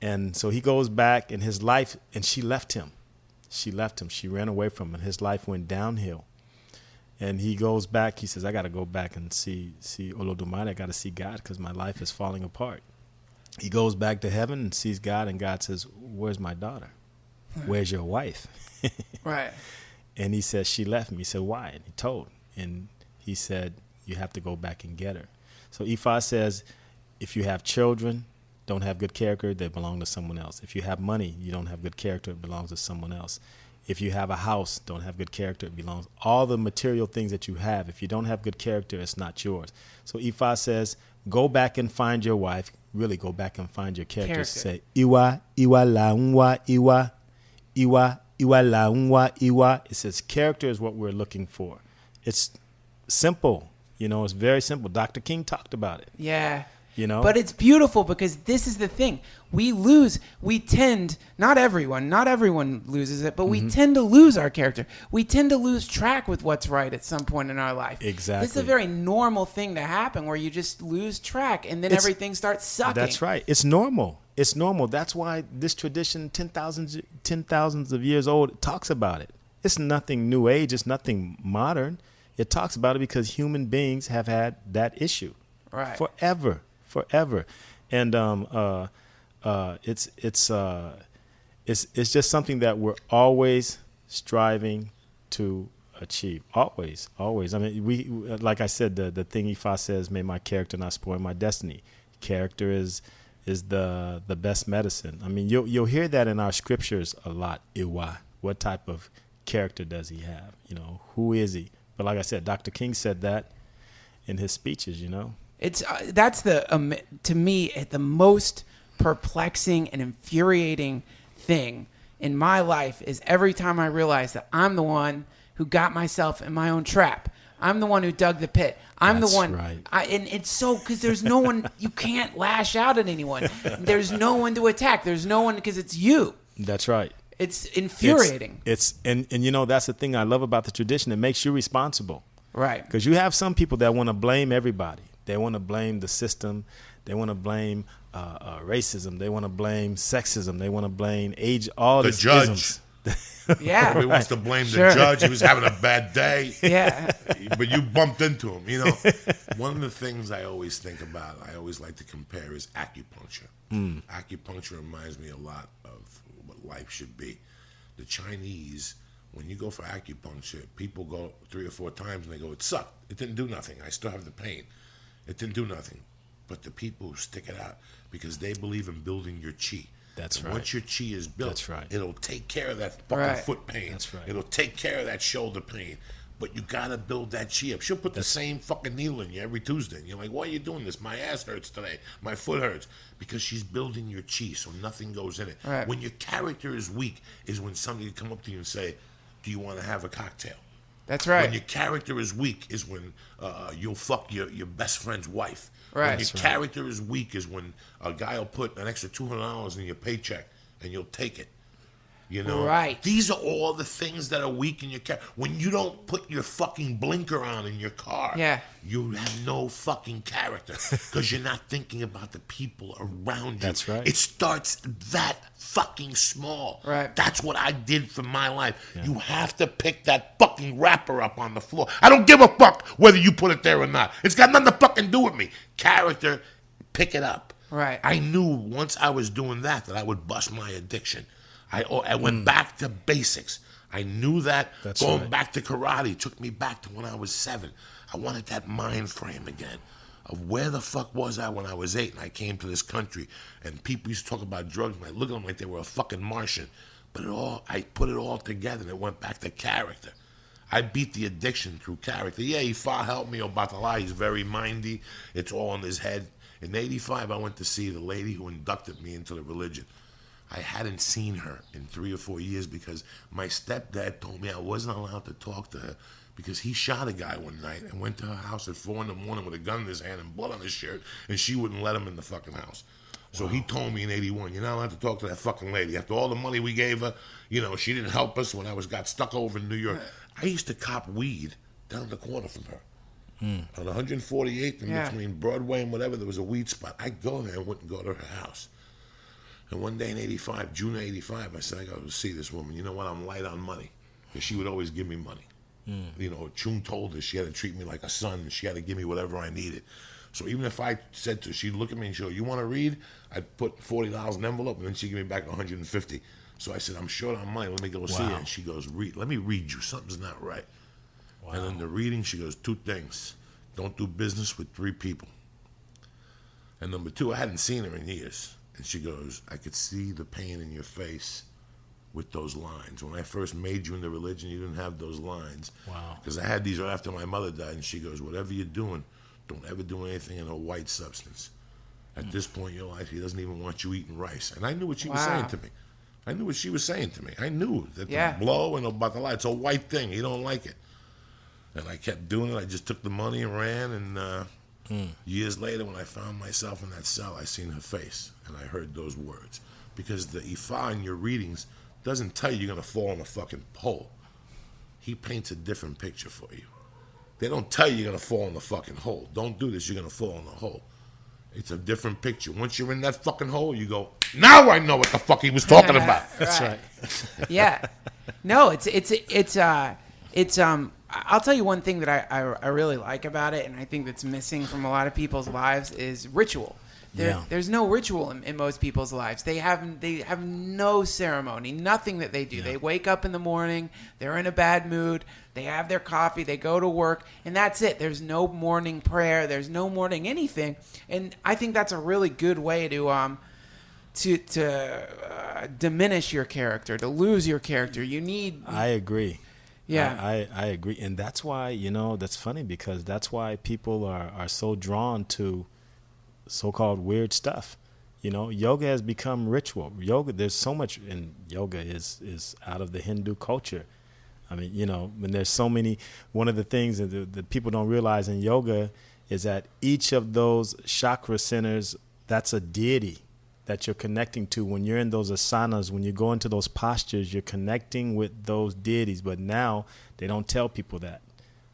And so he goes back in his life, and she left him. She left him. She ran away from him, and his life went downhill. And he goes back. He says, I got to go back and see Olodumare. I got to see God because my life is falling apart. He goes back to heaven and sees God, and God says, where's my daughter? Where's your wife? Right. And he says, she left me. He said, why? And he told. And he said, you have to go back and get her. So Ifa says, if you have children, don't have good character, they belong to someone else. If you have money, you don't have good character, it belongs to someone else. If you have a house, don't have good character, it belongs. All the material things that you have, if you don't have good character, it's not yours. So Ifa says, go back and find your wife. Really go back and find your character. Say, Iwa, Iwa la unwa, Iwa, Iwa, Iwa la unwa, Iwa. It says character is what we're looking for. It's simple. You know, it's very simple. Dr. King talked about it. Yeah. You know? But it's beautiful because this is the thing. We tend, not everyone loses it, but we tend to lose our character. We tend to lose track with what's right at some point in our life. Exactly. This is a very normal thing to happen where you just lose track and then everything starts sucking. That's right. It's normal. It's normal. That's why this tradition, 10,000s of years old, talks about it. It's nothing new age. It's nothing modern. It talks about it because human beings have had that issue forever. And it's just something that we're always striving to achieve. Always. I mean, we like I said, the thing Ifa says, may my character not spoil my destiny. Character is the best medicine. I mean, you'll hear that in our scriptures a lot. Iwa, what type of character does he have? You know, who is he? But like I said, Dr. King said that in his speeches. You know. It's that's to me the most perplexing and infuriating thing in my life is every time I realize that I'm the one who got myself in my own trap. I'm the one who dug the pit. I'm That's the one, right. And it's so because there's no one. You can't lash out at anyone. There's no one to attack. There's no one because it's you. That's right. It's infuriating. And you know, that's the thing I love about the tradition. It makes you responsible. Right. Because you have some people that want to blame everybody. They want to blame the system. They want to blame racism. They want to blame sexism. They want to blame age. All The these judge. isms. Yeah. Everybody wants to blame Sure. the judge. He was having a bad day. Yeah. But you bumped into him. You know, one of the things I always think about, I always like to compare is acupuncture. Acupuncture reminds me a lot of what life should be. The Chinese, when you go for acupuncture, people go 3 or 4 times and they go, it sucked. It didn't do nothing. I still have the pain. It didn't do nothing. But the people who stick it out because they believe in building your chi. That's And right. once your chi is built, That's right. it'll take care of that fucking Right. foot pain. That's right. It'll take care of that shoulder pain. But you gotta build that chi up. She'll put the same fucking needle in you every Tuesday. And you're like, why are you doing this? My ass hurts today. My foot hurts. Because she's building your chi so nothing goes in it. Right. When your character is weak is when somebody come up to you and say, do you want to have a cocktail? That's right. When your character is weak is when you'll fuck your best friend's wife. Right. When your character is weak is when a guy will put an extra $200 in your paycheck and you'll take it. You know, Right. These are all the things that are weak in your car. When you don't put your fucking blinker on in your car, Yeah. you have no fucking character because you're not thinking about the people around you. That's right. It starts that fucking small. Right. That's what I did for my life. You have to pick that fucking wrapper up on the floor. I don't give a fuck whether you put it there or not. It's got nothing to fucking do with me. Character, pick it up. Right. I knew once I was doing that I would bust my addiction. I went back to basics. I knew that. That's going right. back to karate took me back to when I was 7. I wanted that mind frame again of where the fuck was I when I was 8 and I came to this country and people used to talk about drugs and I look at them like they were a fucking Martian. But I put it all together and it went back to character. I beat the addiction through character. Yeah, Ifa helped me about the lie. He's very mindy. It's all in his head. In 85, I went to see the lady who inducted me into the religion. I hadn't seen her in 3 or 4 years because my stepdad told me I wasn't allowed to talk to her because he shot a guy one night and went to her house at 4 in the morning with a gun in his hand and blood on his shirt, and she wouldn't let him in the fucking house. So he told me in 81, you're not allowed to talk to that fucking lady. After all the money we gave her, she didn't help us when I got stuck over in New York. I used to cop weed down the corner from her. On 148th and between Broadway and whatever, there was a weed spot. I'd go there and wouldn't go to her house. And one day in 85, June of 85, I said, I got to see this woman. You know what? I'm light on money. Because she would always give me money. Chun told her she had to treat me like a son and she had to give me whatever I needed. So even if I said to her, she'd look at me and she'd go, you want to read? I'd put $40 in an envelope and then she'd give me back 150. So I said, I'm short on money. Let me go see her. And she goes, let me read you. Something's not right. Wow. And in the reading, she goes, 2 things. Don't do business with 3 people. And number 2, I hadn't seen her in years. And she goes, I could see the pain in your face with those lines. When I first made you into religion, you didn't have those lines. Wow. Because I had these right after my mother died. And she goes, whatever you're doing, don't ever do anything in a white substance. At this point in your life, he doesn't even want you eating rice. And I knew what she was saying to me. I knew what she was saying to me. I knew that the blow and about the light, it's a white thing. He don't like it. And I kept doing it. I just took the money and ran. And years later, when I found myself in that cell, I seen her face. And I heard those words. Because the Ifa in your readings doesn't tell you you're going to fall in a fucking hole. He paints a different picture for you. They don't tell you you're going to fall in the fucking hole. Don't do this, you're going to fall in the hole. It's a different picture. Once you're in that fucking hole, you go, now I know what the fuck he was talking about. That's right. Yeah. No, I'll tell you one thing that I really like about it, and I think that's missing from a lot of people's lives is ritual. There's no ritual in most people's lives. They have no ceremony, nothing that they do. Yeah. They wake up in the morning, they're in a bad mood, they have their coffee, they go to work, and that's it. There's no morning prayer, there's no morning anything, and I think that's a really good way to diminish your character, to lose your character. You need. I agree. Yeah, I agree, and that's why that's funny because that's why people are so drawn to so-called weird stuff. Yoga has become ritual. Yoga, there's so much in yoga is out of the Hindu culture. I mean, when there's so many, one of the things that people don't realize in yoga is that each of those chakra centers, that's a deity that you're connecting to. When you're in those asanas, when you go into those postures, you're connecting with those deities. But now they don't tell people that,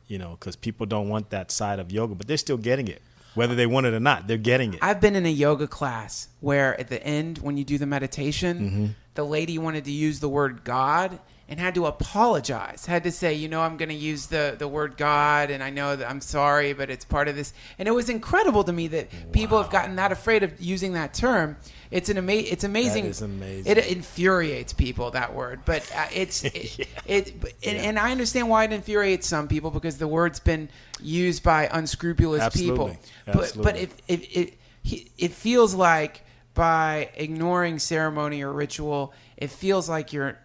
because people don't want that side of yoga, but they're still getting it. Whether they want it or not, they're getting it. I've been in a yoga class where at the end, when you do the meditation, the lady wanted to use the word God and had to apologize, had to say, I'm going to use the word God, and I know that I'm sorry, but it's part of this. And it was incredible to me that people have gotten that afraid of using that term. It's amazing. That is amazing. It infuriates people, that word. But and I understand why it infuriates some people because the word's been used by unscrupulous people. Absolutely. But it feels like by ignoring ceremony or ritual, it feels like you're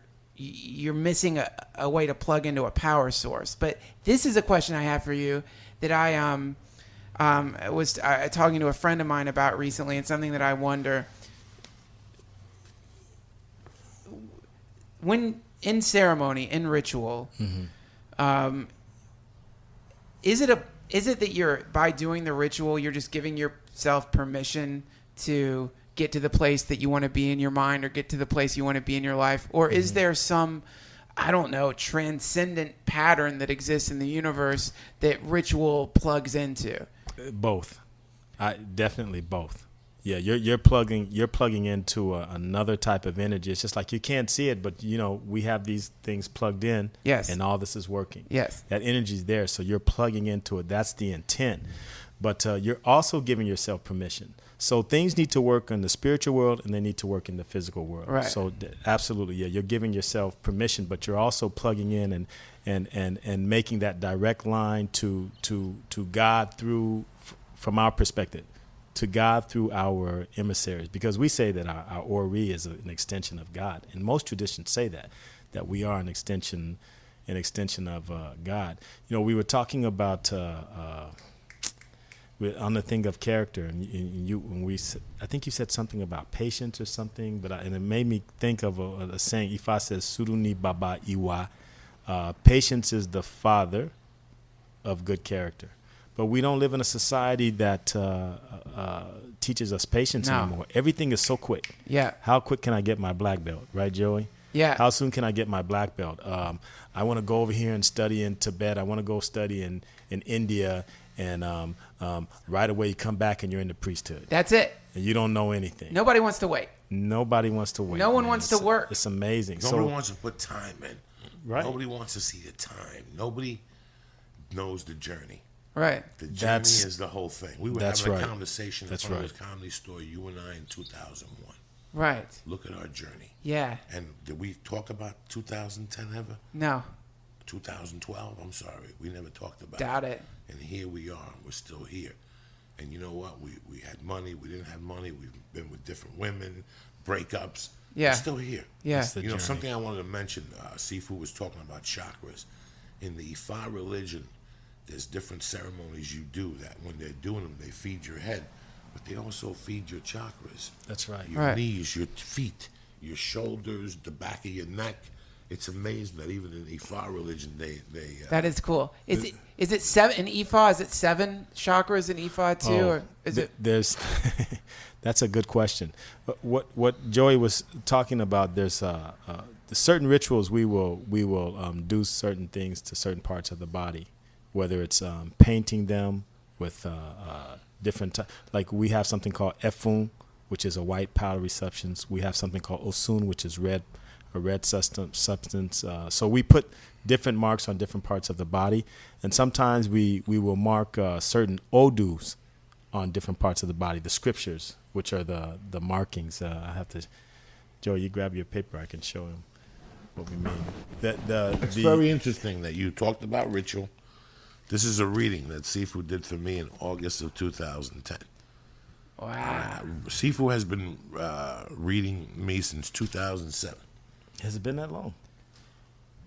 missing a way to plug into a power source. But this is a question I have for you that I was talking to a friend of mine about recently, and something that I wonder. When in ceremony, in ritual, is it that you're, by doing the ritual, you're just giving yourself permission to get to the place that you want to be in your mind, or get to the place you want to be in your life? Or is there some, I don't know, transcendent pattern that exists in the universe that ritual plugs into? Both. Definitely both. Yeah, you're plugging into another type of energy. It's just like you can't see it, but we have these things plugged in. Yes. And all this is working. Yes. That energy's there, so you're plugging into it. That's the intent. But you're also giving yourself permission. So things need to work in the spiritual world, and they need to work in the physical world. Right. So absolutely, yeah, you're giving yourself permission, but you're also plugging in and making that direct line to God through, from our perspective, to God through our emissaries, because we say that our Ori is an extension of God, and most traditions say that we are an extension of God. We were talking about on the thing of character, and I think you said something about patience or something, and it made me think of a saying. Ifa says, "Suruni Baba Iwa," patience is the father of good character. But we don't live in a society that teaches us patience anymore. Everything is so quick. Yeah. How quick can I get my black belt, right, Joey? Yeah. How soon can I get my black belt? I want to go over here and study in Tibet. I want to go study in India, and right away you come back and you're in the priesthood. That's it. And you don't know anything. Nobody wants to wait. Nobody wants to wait. No one wants to work. It's amazing. Nobody wants to put time in. Right. Nobody wants to see the time. Nobody knows the journey. Right. The journey is the whole thing. We were having a conversation in front of this comedy store, you and I, in 2001. Right. Look at our journey. Yeah. And did we talk about 2010 ever? No. 2012? I'm sorry. We never talked about Doubt it. And here we are. We're still here. And you know what? We had money. We didn't have money. We've been with different women, breakups. Yeah. We're still here. Yeah. Something I wanted to mention, Sifu was talking about chakras. In the Ifa religion, there's different ceremonies you do that when they're doing them, they feed your head, but they also feed your chakras. That's right. Your knees, your feet, your shoulders, the back of your neck. It's amazing that even in Ifa religion, they that is cool. Is it seven in Ifa? Is it 7 chakras in Ifa too, or is it? There's that's a good question. What Joey was talking about, there's certain rituals we will do certain things to certain parts of the body, whether it's painting them with different like we have something called efun, which is a white powdery substance. We have something called osun, which is a red substance. So we put different marks on different parts of the body, and sometimes we will mark certain odus on different parts of the body, the scriptures, which are the markings. I have to, Joe, you grab your paper, I can show him what we mean. It's very interesting that you talked about ritual. This is a reading that Sifu did for me in August of 2010. Wow. Sifu has been reading me since 2007. Has it been that long?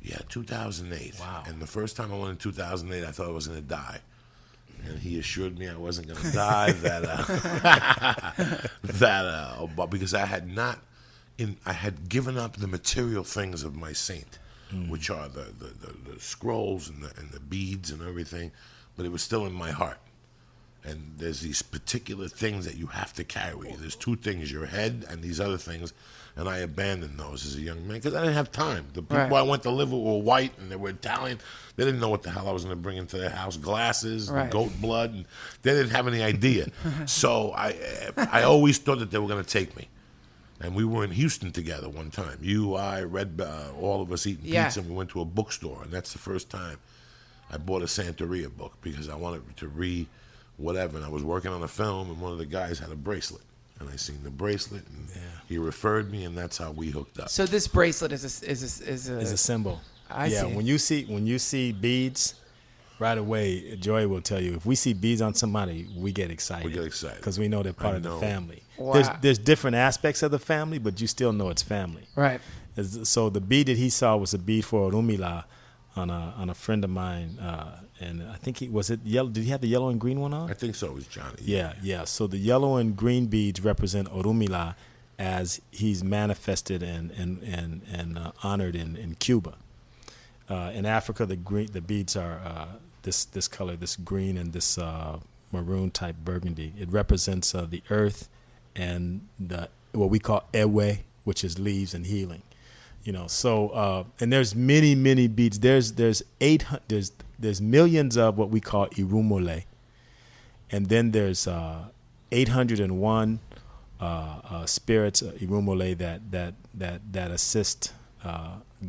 Yeah, 2008. Wow. And the first time I went in 2008, I thought I was going to die. And he assured me I wasn't going to die, but because I had given up the material things of my saint, which are the scrolls and the beads and everything, but it was still in my heart. And there's these particular things that you have to carry. There's 2 things, your head and these other things, and I abandoned those as a young man because I didn't have time. The people I went to live with were white and they were Italian. They didn't know what the hell I was going to bring into their house, glasses, goat blood, and they didn't have any idea. So I always thought that they were going to take me. And we were in Houston together one time. You, I, Red, all of us eating pizza, and we went to a bookstore, and that's the first time I bought a Santeria book because I wanted to read whatever, and I was working on a film, and one of the guys had a bracelet, and I seen the bracelet, and he referred me, and that's how we hooked up. So this bracelet is a is a symbol. I see. When you see beads, right away, Joy will tell you, if we see beads on somebody, we get excited. We get excited. Because we know they're part I of the know. family. Wow. There's different aspects of the family, but you still know it's family. Right. So the bead that he saw was a bead for Orumila on a friend of mine, and I think was it yellow? Did he have the yellow and green one on? I think so. It was Johnny. Yeah. So the yellow and green beads represent Orumila as he's manifested and honored in Cuba. In Africa, the beads are this color, this green and this maroon type burgundy. It represents the earth and what we call ewe, which is leaves and healing. So and there's many beads. There's millions of what we call irumole, and then there's 801 spirits irumole that assist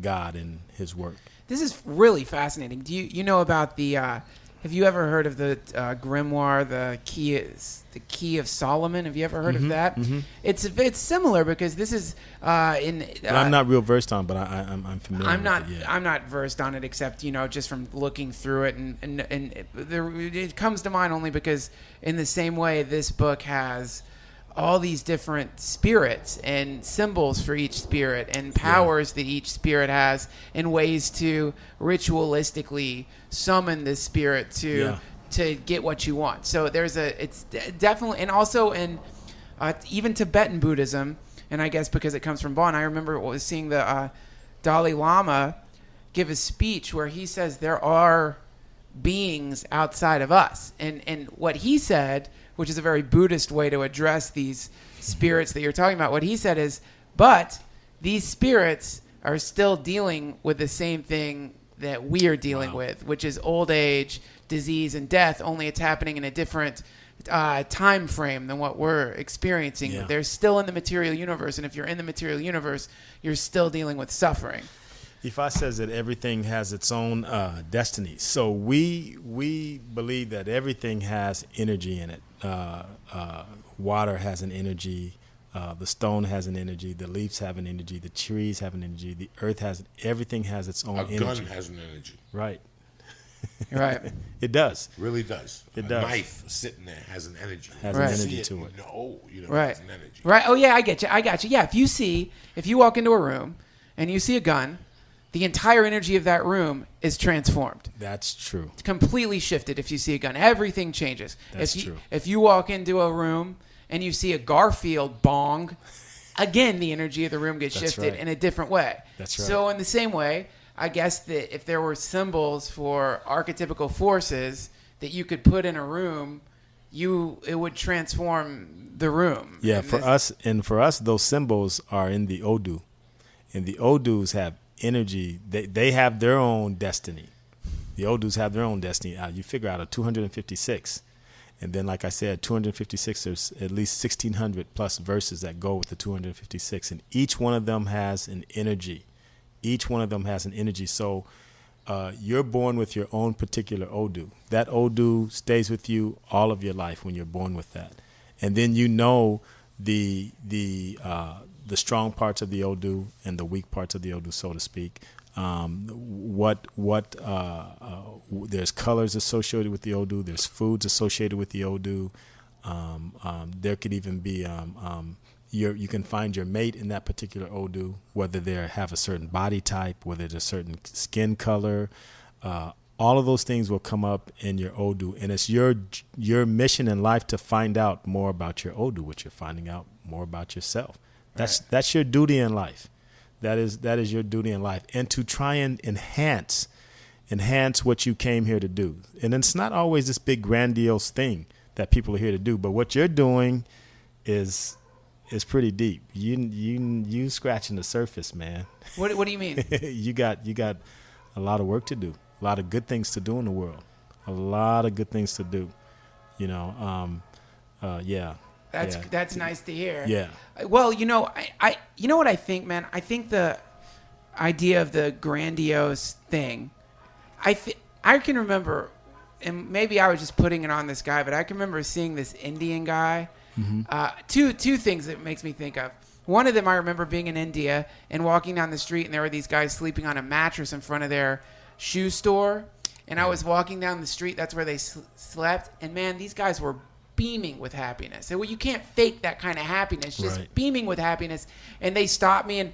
God in His work. This is really fascinating. Do you know about the? Have you ever heard of the grimoire, the Key of Solomon? Have you ever heard of that? Mm-hmm. It's similar because this is in. I'm not real versed on, but I'm familiar. I'm not versed on it except just from looking through it, and it comes to mind only because in the same way this book has all these different spirits and symbols for each spirit and powers that each spirit has and ways to ritualistically summon this spirit to get what you want. So it's definitely, and also in even Tibetan Buddhism, and I guess because it comes from Bonn, I remember seeing the Dalai Lama give a speech where he says there are beings outside of us, and what he said, which is a very Buddhist way to address these spirits that you're talking about. What he said is, but these spirits are still dealing with the same thing that we are dealing with, which is old age, disease, and death, only it's happening in a different time frame than what we're experiencing. Yeah. They're still in the material universe, and if you're in the material universe, you're still dealing with suffering. Ifa says that everything has its own destiny. So we believe that everything has energy in it. Water has an energy. The stone has an energy. The leaves have an energy. The trees have an energy. The earth everything has its own energy. A gun has an energy. Right. Right. It does. Really does. It a does. knife sitting there has an energy. Has Right. an energy See it, to it. Right. It's an energy. Right. Oh yeah, I get you. Yeah, if you walk into a room and you see a gun, the entire energy of that room is transformed. That's true. It's completely shifted if you see a gun. Everything changes. That's true. If you walk into a room and you see a Garfield bong, again, the energy of the room gets That's shifted right. in a different way. That's right. So in the same way, I guess that if there were symbols for archetypical forces that you could put in a room, it would transform the room. Yeah, And for us, those symbols are in the Odu. And the Odus have energy. They have their own destiny. The Odus have their own destiny. You figure out a 256. And then, like I said, 256, there's at least 1,600 plus verses that go with the 256. And each one of them has an energy. So you're born with your own particular Odu. That Odu stays with you all of your life when you're born with that. And then the strong parts of the Odu and the weak parts of the Odu, so to speak. There's colors associated with the Odu. There's foods associated with the Odu. There could even be you can find your mate in that particular Odu, whether they have a certain body type, whether there's a certain skin color. All of those things will come up in your Odu, and it's your mission in life to find out more about your Odu, which you're finding out more about yourself. That's your duty in life. That is your duty in life, and to try and enhance what you came here to do. And it's not always this big grandiose thing that people are here to do, but what you're doing is pretty deep. You scratching the surface, man. what do you mean? you got a lot of work to do, a lot of good things to do in the world, a lot of good things to do. Yeah. That's nice to hear. Yeah. Well, I what I think, man. I think the idea of the grandiose thing. I can remember, and maybe I was just putting it on this guy, but I can remember seeing this Indian guy. Mm-hmm. Two things that makes me think of. One of them, I remember being in India and walking down the street, and there were these guys sleeping on a mattress in front of their shoe store. And I was walking down the street. That's where they slept. And, man, these guys were beaming with happiness. And you can't fake that kind of happiness, just Right. beaming with happiness. And they stopped me, and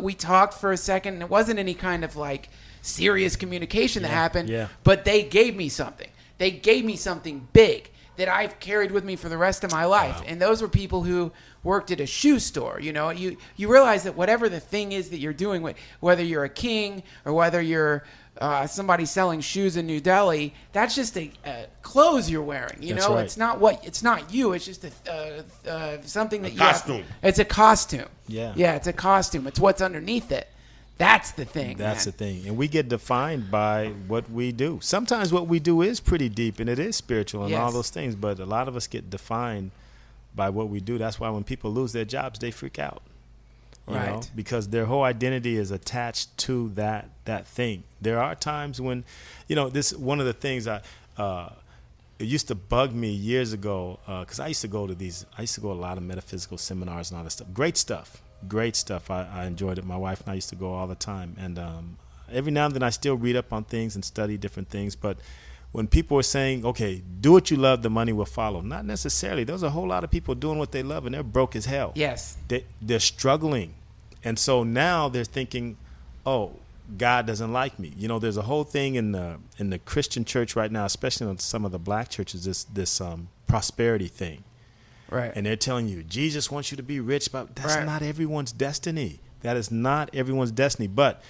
we talked for a second. And it wasn't any kind of, like, serious communication that happened. yeah. But they gave me something. They gave me something big that I've carried with me for the rest of my life. Wow. And those were people who worked at a shoe store. You know, you realize that whatever the thing is that you're doing, whether you're a king or whether you're somebody selling shoes in New Delhi, that's just a clothes you're wearing. You That's know, right. it's not you. It's just something that you costume. have. It's a costume. Yeah. Yeah, it's a costume. It's what's underneath it. That's the thing. That's man. the thing. And we get defined by what we do. Sometimes what we do is pretty deep and it is spiritual and all Yes. those things, but a lot of us get defined by what we do. That's why when people lose their jobs, they freak out. You know, Right. because their whole identity is attached to that thing. There are times when, this one of the things it used to bug me years ago because I used to go to a lot of metaphysical seminars and all that stuff. Great stuff. I enjoyed it. My wife and I used to go all the time, and every now and then I still read up on things and study different things. But when people are saying, "Okay, do what you love, the money will follow," not necessarily. There's a whole lot of people doing what they love, and they're broke as hell. Yes. They're struggling, and so now they're thinking, "Oh, God doesn't like me." There's a whole thing in the Christian church right now, especially in some of the black churches, this prosperity thing. Right. And they're telling you, Jesus wants you to be rich, but that's Right. not everyone's destiny. That is not everyone's destiny. But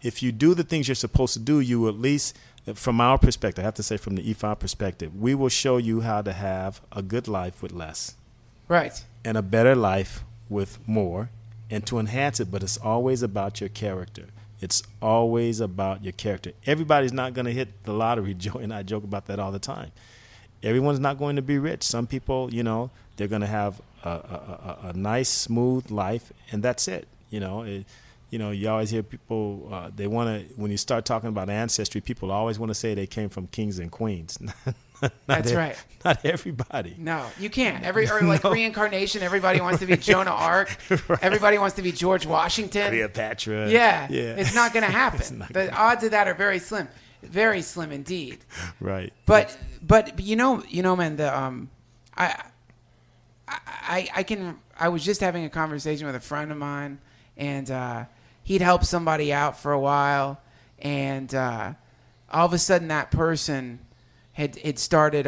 if you do the things you're supposed to do, you will at least, from our perspective, I have to say from the E5 perspective, we will show you how to have a good life with less Right. and a better life with more and to enhance it. But it's always about your character. It's always about your character. Everybody's not going to hit the lottery. Joey and I joke about that all the time. Everyone's not going to be rich. Some people, they're going to have a nice, smooth life, and that's it. You always hear people, they want to, when you start talking about ancestry, people always want to say they came from kings and queens. That's right. Not everybody. No, you can't. Reincarnation, everybody wants to be Joan of Arc. Right. Everybody wants to be George Washington. Cleopatra. Yeah. Yeah. It's not going to happen. It's not The odds of that are very slim. Very slim indeed. Right. But man, I was just having a conversation with a friend of mine, and he'd helped somebody out for a while, and all of a sudden that person had started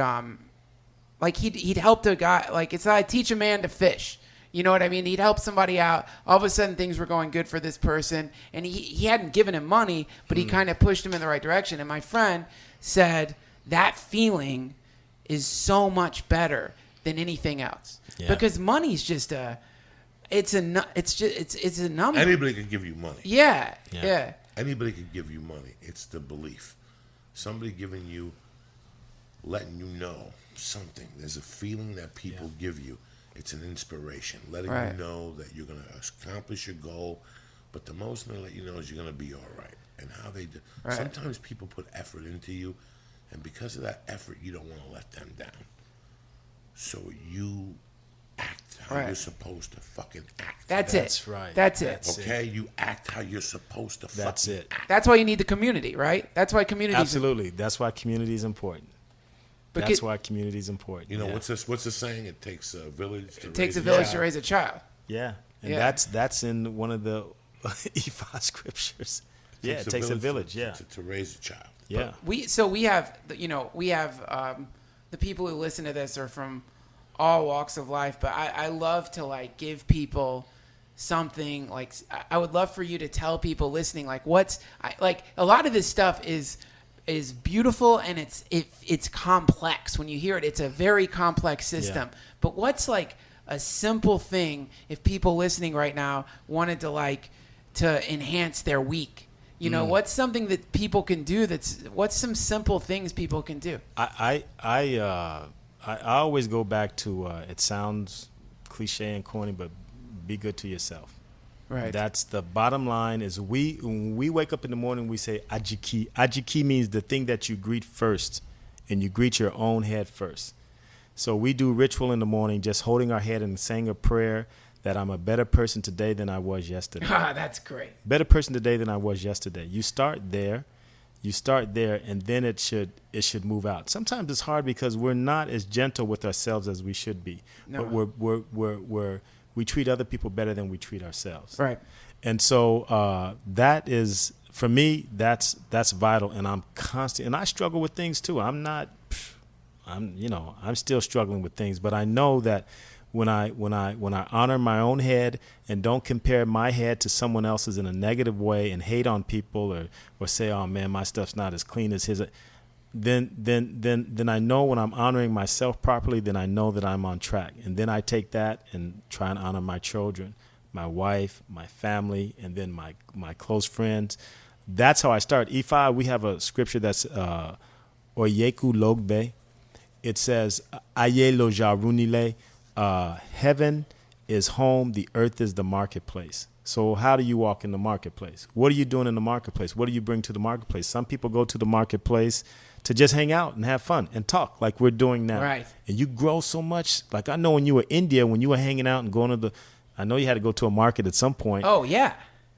he'd helped a guy, like it's like teach a man to fish. You know what I mean? He'd help somebody out. All of a sudden, things were going good for this person. And he hadn't given him money, but he kind of pushed him in the right direction. And my friend said that feeling is so much better than anything else. Yeah. Because money's just it's a number. Anybody can give you money. Yeah. Anybody can give you money. It's the belief. Somebody giving you, letting you know something. There's a feeling that people give you. It's an inspiration, letting Right. you know that you're going to accomplish your goal. But the most thing they let you know is you're going to be all right. And how they do. Right. Sometimes people put effort into you, and because of that effort, you don't want to let them down. So you act how Right. you're supposed to fucking act. That's That's it. right. That's it. That's it. Okay? You act how you're supposed to fucking That's it. act. That's why you need the community, right? That's why community. Absolutely. That's why community is important. Because- That's why community is important. You know, Yeah. what's the saying? It takes a village to It takes raise a village child. to raise a child. Yeah, and Yeah. that's in one of the Ephah scriptures. Yeah, it takes a village. Yeah, to raise a child. yeah, We have the people who listen to this are from all walks of life, but I love to give people something. Like I would love for you to tell people listening a lot of this stuff is beautiful, and it's complex. When you hear it, it's a very complex system. Yeah. But what's a simple thing if people listening right now wanted to enhance their week? What's something that people can do? What's some simple things people can do? I always go back to it sounds cliche and corny, but be good to yourself. Right. That's the bottom line. Is when we wake up in the morning, we say ajiki. Ajiki means the thing that you greet first, and you greet your own head first. So we do ritual in the morning, just holding our head and saying a prayer that I'm a better person today than I was yesterday. Ah, that's great. Better person today than I was yesterday. You start there. You start there, and then it should move out. Sometimes it's hard because we're not as gentle with ourselves as we should be. No. But we treat other people better than we treat ourselves. Right. And so that is, for me, that's vital. And I'm constant, and I struggle with things too. I'm still struggling with things, but I know that when I honor my own head and don't compare my head to someone else's in a negative way and hate on people or say, oh man, my stuff's not as clean as his, then I know when I'm honoring myself properly, then I know that I'm on track. And then I take that and try and honor my children, my wife, my family, and then my close friends. That's how I start. Ifa, we have a scripture that's Oyeku Logbe. It says, Aye lo jarunile. Heaven is home, the earth is the marketplace. So how do you walk in the marketplace? What are you doing in the marketplace? What do you bring to the marketplace? Some people go to the marketplace to just hang out and have fun and talk like we're doing now. Right. And you grow so much. Like I know when you were in India, when you were hanging out and going to I know you had to go to a market at some point. Oh, yeah.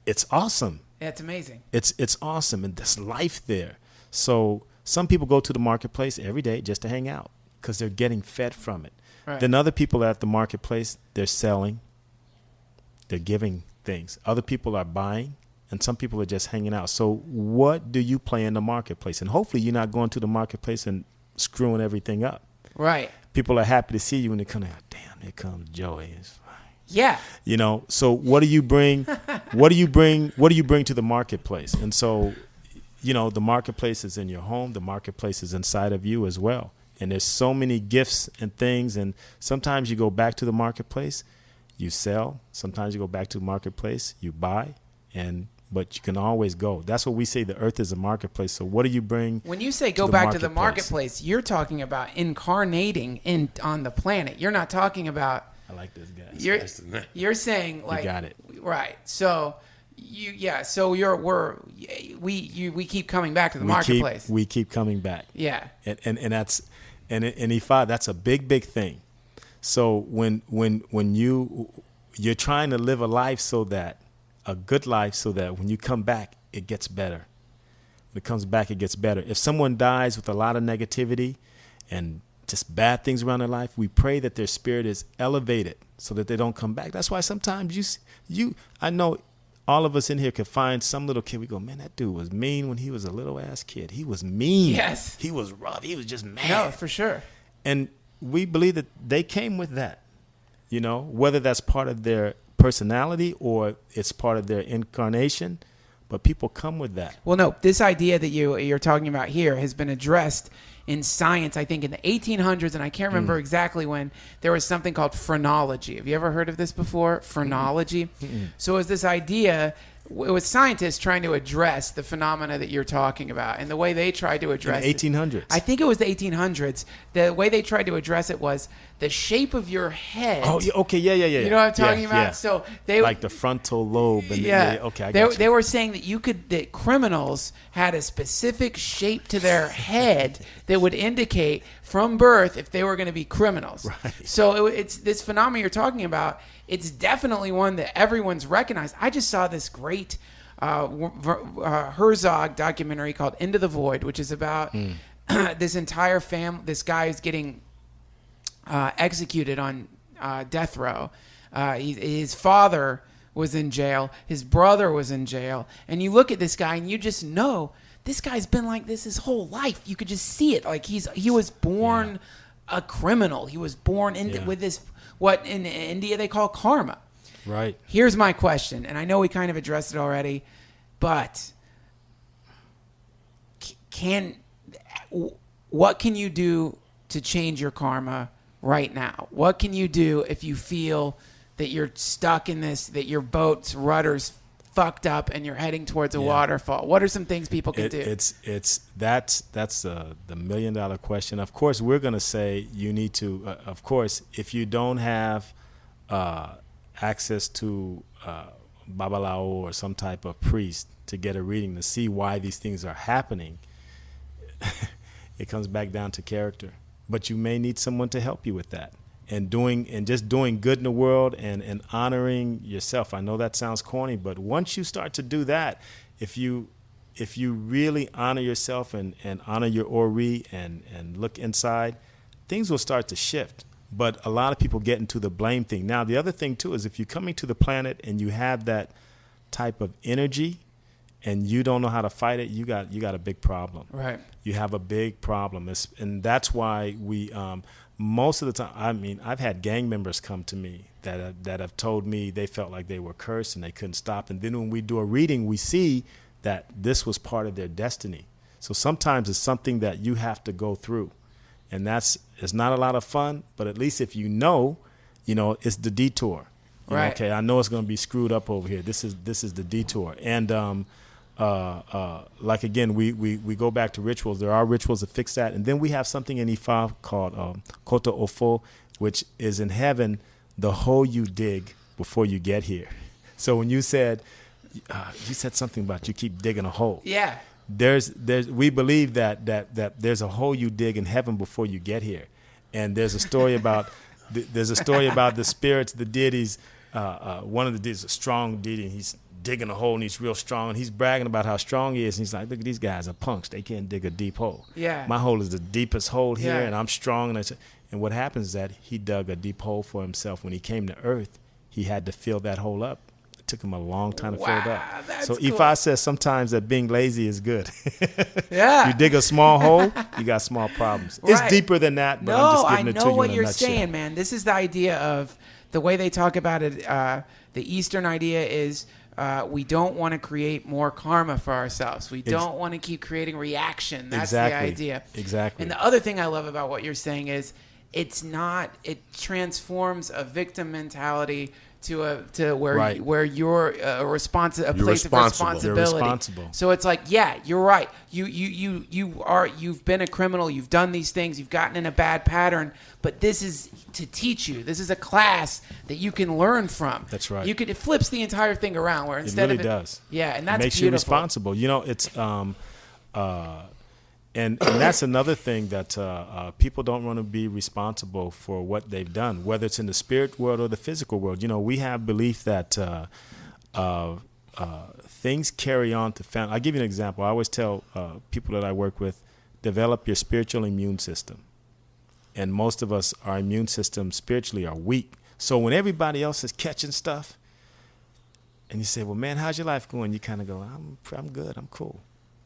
It's awesome. That's amazing. It's awesome. And there's life there. So some people go to the marketplace every day just to hang out because they're getting fed from it. Right. Then other people at the marketplace, they're selling, they're giving things. Other people are buying, and some people are just hanging out. So what do you play in the marketplace? And hopefully you're not going to the marketplace and screwing everything up. Right. People are happy to see you when they come in. Damn, here comes Joey. It's fine. Yeah. You know, so what do you bring? What do you bring to the marketplace? And so, you know, the marketplace is in your home. The marketplace is inside of you as well. And there's so many gifts and things. And sometimes you go back to the marketplace, you sell. Sometimes you go back to the marketplace, you buy. But you can always go. That's what we say. The earth is a marketplace. So what do you bring? When you say go back to the marketplace, you're talking about incarnating on the planet. You're not talking about. I like this guy. You're saying like. You got it. Right. So. So we keep coming back to the marketplace. We keep coming back. Yeah. And that's in Ifa, that's a big thing. So when you're trying to live a good life so that when you come back it gets better. When it comes back it gets better. If someone dies with a lot of negativity and just bad things around their life, we pray that their spirit is elevated so that they don't come back. That's why sometimes I know all of us in here could find some little kid. We go, man, that dude was mean when he was a little ass kid. He was mean. Yes. He was rough. He was just mad. No, for sure. And we believe that they came with that, you know, whether that's part of their personality or it's part of their incarnation, but people come with that. Well, no, this idea that you're talking about here has been addressed in science, I think, in the 1800s, and I can't remember exactly when. There was something called phrenology. Have you ever heard of this before? Phrenology? So it was this idea, it was scientists trying to address the phenomena that you're talking about, and the way they tried to address in the 1800s. I think it was the 1800s. The way they tried to address it was the shape of your head. Oh, okay, yeah. You know what I'm talking about? Yeah. So they like the frontal lobe. And okay, I got you. They were saying that criminals had a specific shape to their head that would indicate from birth if they were going to be criminals. Right. So it's this phenomenon you're talking about. It's definitely one that everyone's recognized. I just saw this great Herzog documentary called Into the Void, which is about this entire family. This guy is getting executed on death row. His father was in jail. His brother was in jail. And you look at this guy and you just know this guy's been like this his whole life. You could just see it. Like he was born a criminal. He was born with this, what in India they call karma. Right. Here's my question, and I know we kind of addressed it already, but what can you do to change your karma right now? What can you do if you feel that you're stuck in this, that your boat's rudder's fucked up and you're heading towards a waterfall? What are some things people can do? That's the $1 million question. Of course, we're going to say you need to. Of course, if you don't have access to Babalao or some type of priest to get a reading to see why these things are happening, it comes back down to character. But you may need someone to help you with that. And just doing good in the world and honoring yourself. I know that sounds corny, but once you start to do that, if you if you really honor yourself and honor your ori and look inside, things will start to shift. But a lot of people get into the blame thing. Now, the other thing too is if you're coming to the planet and you have that type of energy and you don't know how to fight it, you got a big problem. Right. You have a big problem. And that's why we most of the time, I mean, I've had gang members come to me that have told me they felt like they were cursed and they couldn't stop. And then when we do a reading, we see that this was part of their destiny. So sometimes it's something that you have to go through. And it's not a lot of fun, but at least if you know, it's the detour. You know, Right. okay, I know it's going to be screwed up over here. This is the detour. And like again, we go back to rituals. There are rituals to fix that, and then we have something in Ifa called Koto Ofo, which is in heaven the hole you dig before you get here. So when you said something about you keep digging a hole. Yeah. We believe that there's a hole you dig in heaven before you get here, and there's a story about the spirits, the deities. One of the deities, a strong deity, and he's digging a hole and he's real strong and he's bragging about how strong he is. And he's like, look at these guys are punks. They can't dig a deep hole. Yeah. My hole is the deepest hole here, Yeah. and I'm strong. And what happens is that he dug a deep hole for himself. When he came to Earth, he had to fill that hole up. It took him a long time to fill it Wow, up. that's So cool. Ifa says sometimes that being lazy is good. Yeah. You dig a small hole, you got small problems. Right. It's deeper than that, but No, I'm just I giving it know to you what in a you're nutshell. saying, man. This is the idea of the way they talk about it. The Eastern idea is we don't want to create more karma for ourselves. We don't want to keep creating reaction. That's Exactly. the idea. Exactly. And the other thing I love about what you're saying is it transforms a victim mentality to where Right. where you're a place responsible. of You're responsibility. responsible. So it's like, yeah, you're right. You've been a criminal. You've done these things. You've gotten in a bad pattern. But this is to teach you. This is a class that you can learn from. That's right. It flips the entire thing around. Where instead really of does. Yeah, and that's It makes beautiful. you responsible. It's and that's another thing that people don't want to be responsible for what they've done, whether it's in the spirit world or the physical world. We have belief that things carry on to family. I'll give you an example. I always tell people that I work with, develop your spiritual immune system. And most of us, our immune system spiritually are weak. So when everybody else is catching stuff, and you say, well, man, how's your life going? You kind of go, I'm good, I'm cool.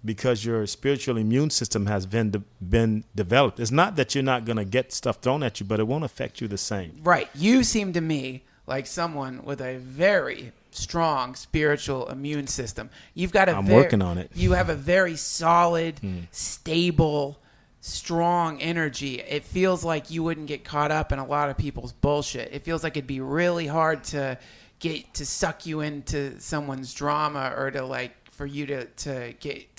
Because your spiritual immune system has been developed. It's not that you're not going to get stuff thrown at you, but it won't affect you the same. Right. You seem to me like someone with a very strong spiritual immune system. You've got I'm working on it. You have a very solid, stable, strong energy. It feels like you wouldn't get caught up in a lot of people's bullshit. It feels like it'd be really hard to suck you into someone's drama or for you to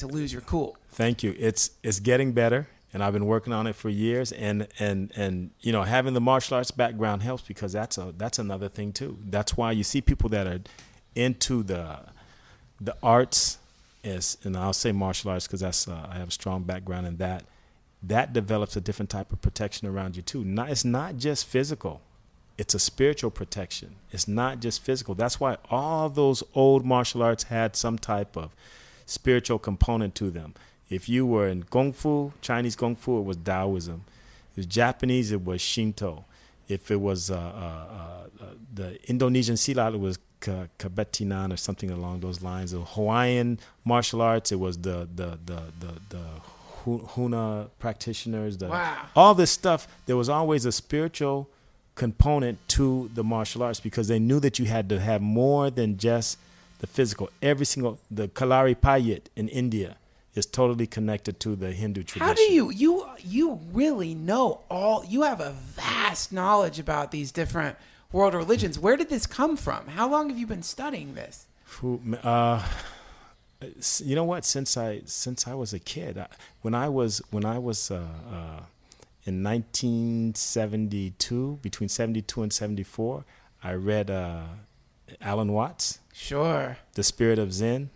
lose your cool. Thank you. It's getting better, and I've been working on it for years. And having the martial arts background helps because that's another thing too. That's why you see people that are into the arts, and I'll say martial arts because I have a strong background in that. That develops a different type of protection around you too. It's not just physical. It's a spiritual protection. It's not just physical. That's why all those old martial arts had some type of spiritual component to them. If you were in Kung Fu, Chinese Kung Fu, it was Taoism. If it was Japanese, it was Shinto. If it was the Indonesian Silat, it was Kabetinan or something along those lines. The Hawaiian martial arts, it was the Huna practitioners. Wow. All this stuff, there was always a spiritual component to the martial arts because they knew that you had to have more than just the physical. The Kalari Payat in India is totally connected to the Hindu tradition. How do you really know you have a vast knowledge about these different world religions. Where did this come from? How long have you been studying this? You know what? Since I was a kid, when I was in 1972, between 72 and 74, I read Alan Watts. Sure. The Spirit of Zen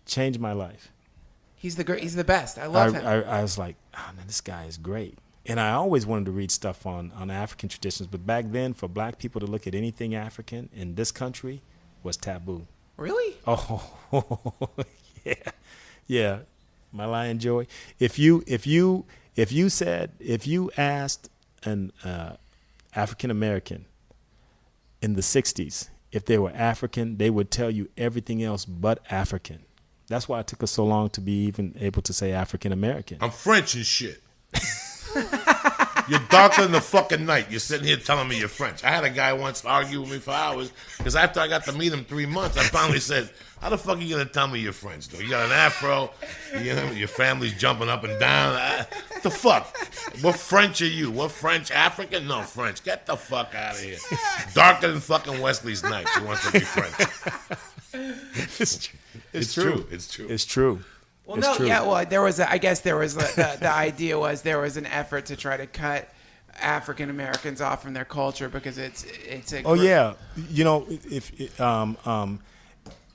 changed my life. He's the best. I love him. I was like, oh man, this guy is great. And I always wanted to read stuff on African traditions, but back then, for black people to look at anything African in this country was taboo. Really? Oh, yeah. Yeah, my lion Joey. If you asked an African American in the '60s if they were African, they would tell you everything else but African. That's why it took us so long to be even able to say African American. I'm French and shit. You're darker than the fucking night. You're sitting here telling me you're French. I had a guy once argue with me for hours because after I got to meet him 3 months, I finally said, how the fuck are you going to tell me you're French, though? You got an afro, your family's jumping up and down. What the fuck? What French are you? What French? African? No, French. Get the fuck out of here. Darker than fucking Wesley's night. He wants to be French. It's true. It's true. It's true. Well, It's no, true. yeah. Well, I guess there was the idea was there was an effort to try to cut African Americans off from their culture because it's a. Oh yeah,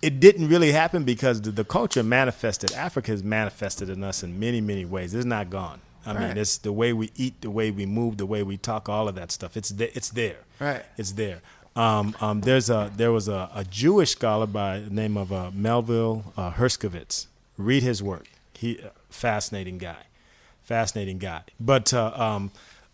it didn't really happen because the culture manifested. Africa has manifested in us in many, many ways. It's not gone. I mean, it's the way we eat, the way we move, the way we talk, all of that stuff. It's there. Right. It's there. There was a Jewish scholar by the name of Melville Herskovitz. Read his work. He fascinating guy. But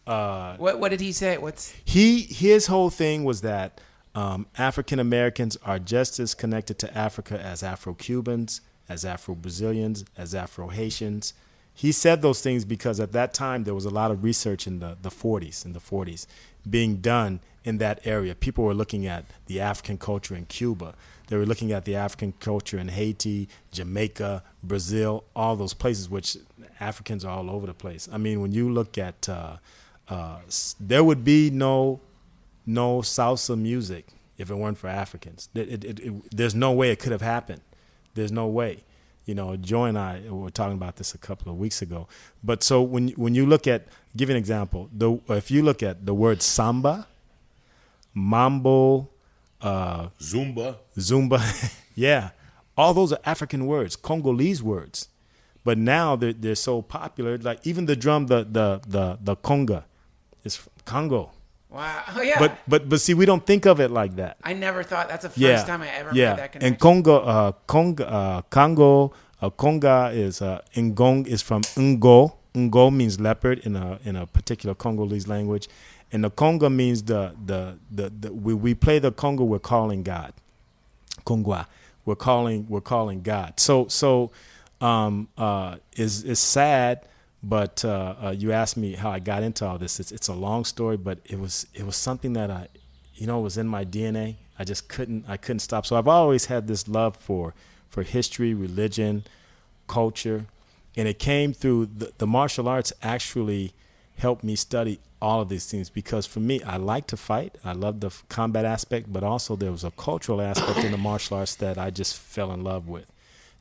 what did he say? his whole thing was that African Americans are just as connected to Africa as Afro-Cubans, as Afro-Brazilians, as Afro-Haitians. He said those things because at that time there was a lot of research in the 40s being done in that area. People were looking at the African culture in Cuba. They were looking at the African culture in Haiti, Jamaica, Brazil, all those places, which Africans are all over the place. I mean, when you look at, there would be no salsa music if it weren't for Africans. There's no way it could have happened. There's no way. Joy and I were talking about this a couple of weeks ago. But so when you look at, give you an example, if you look at the word samba, mambo, Zumba, yeah, all those are African words, Congolese words. But now they're so popular. Like even the drum, the conga, is Congo. Wow. Oh yeah. But see, we don't think of it like that. I never thought that's the first time I ever made that connection. And conga is ngong is from ngo. Ngo means leopard in a particular Congolese language, and the conga means we play the conga. We're calling God, Kongwa. We're calling God. So is sad. But you asked me how I got into all this. It's a long story, but it was something that was in my DNA. I couldn't stop. So I've always had this love for history, religion, culture, and it came through the martial arts. Actually helped me study all of these things because for me, I like to fight. I love the combat aspect, but also there was a cultural aspect in the martial arts that I just fell in love with,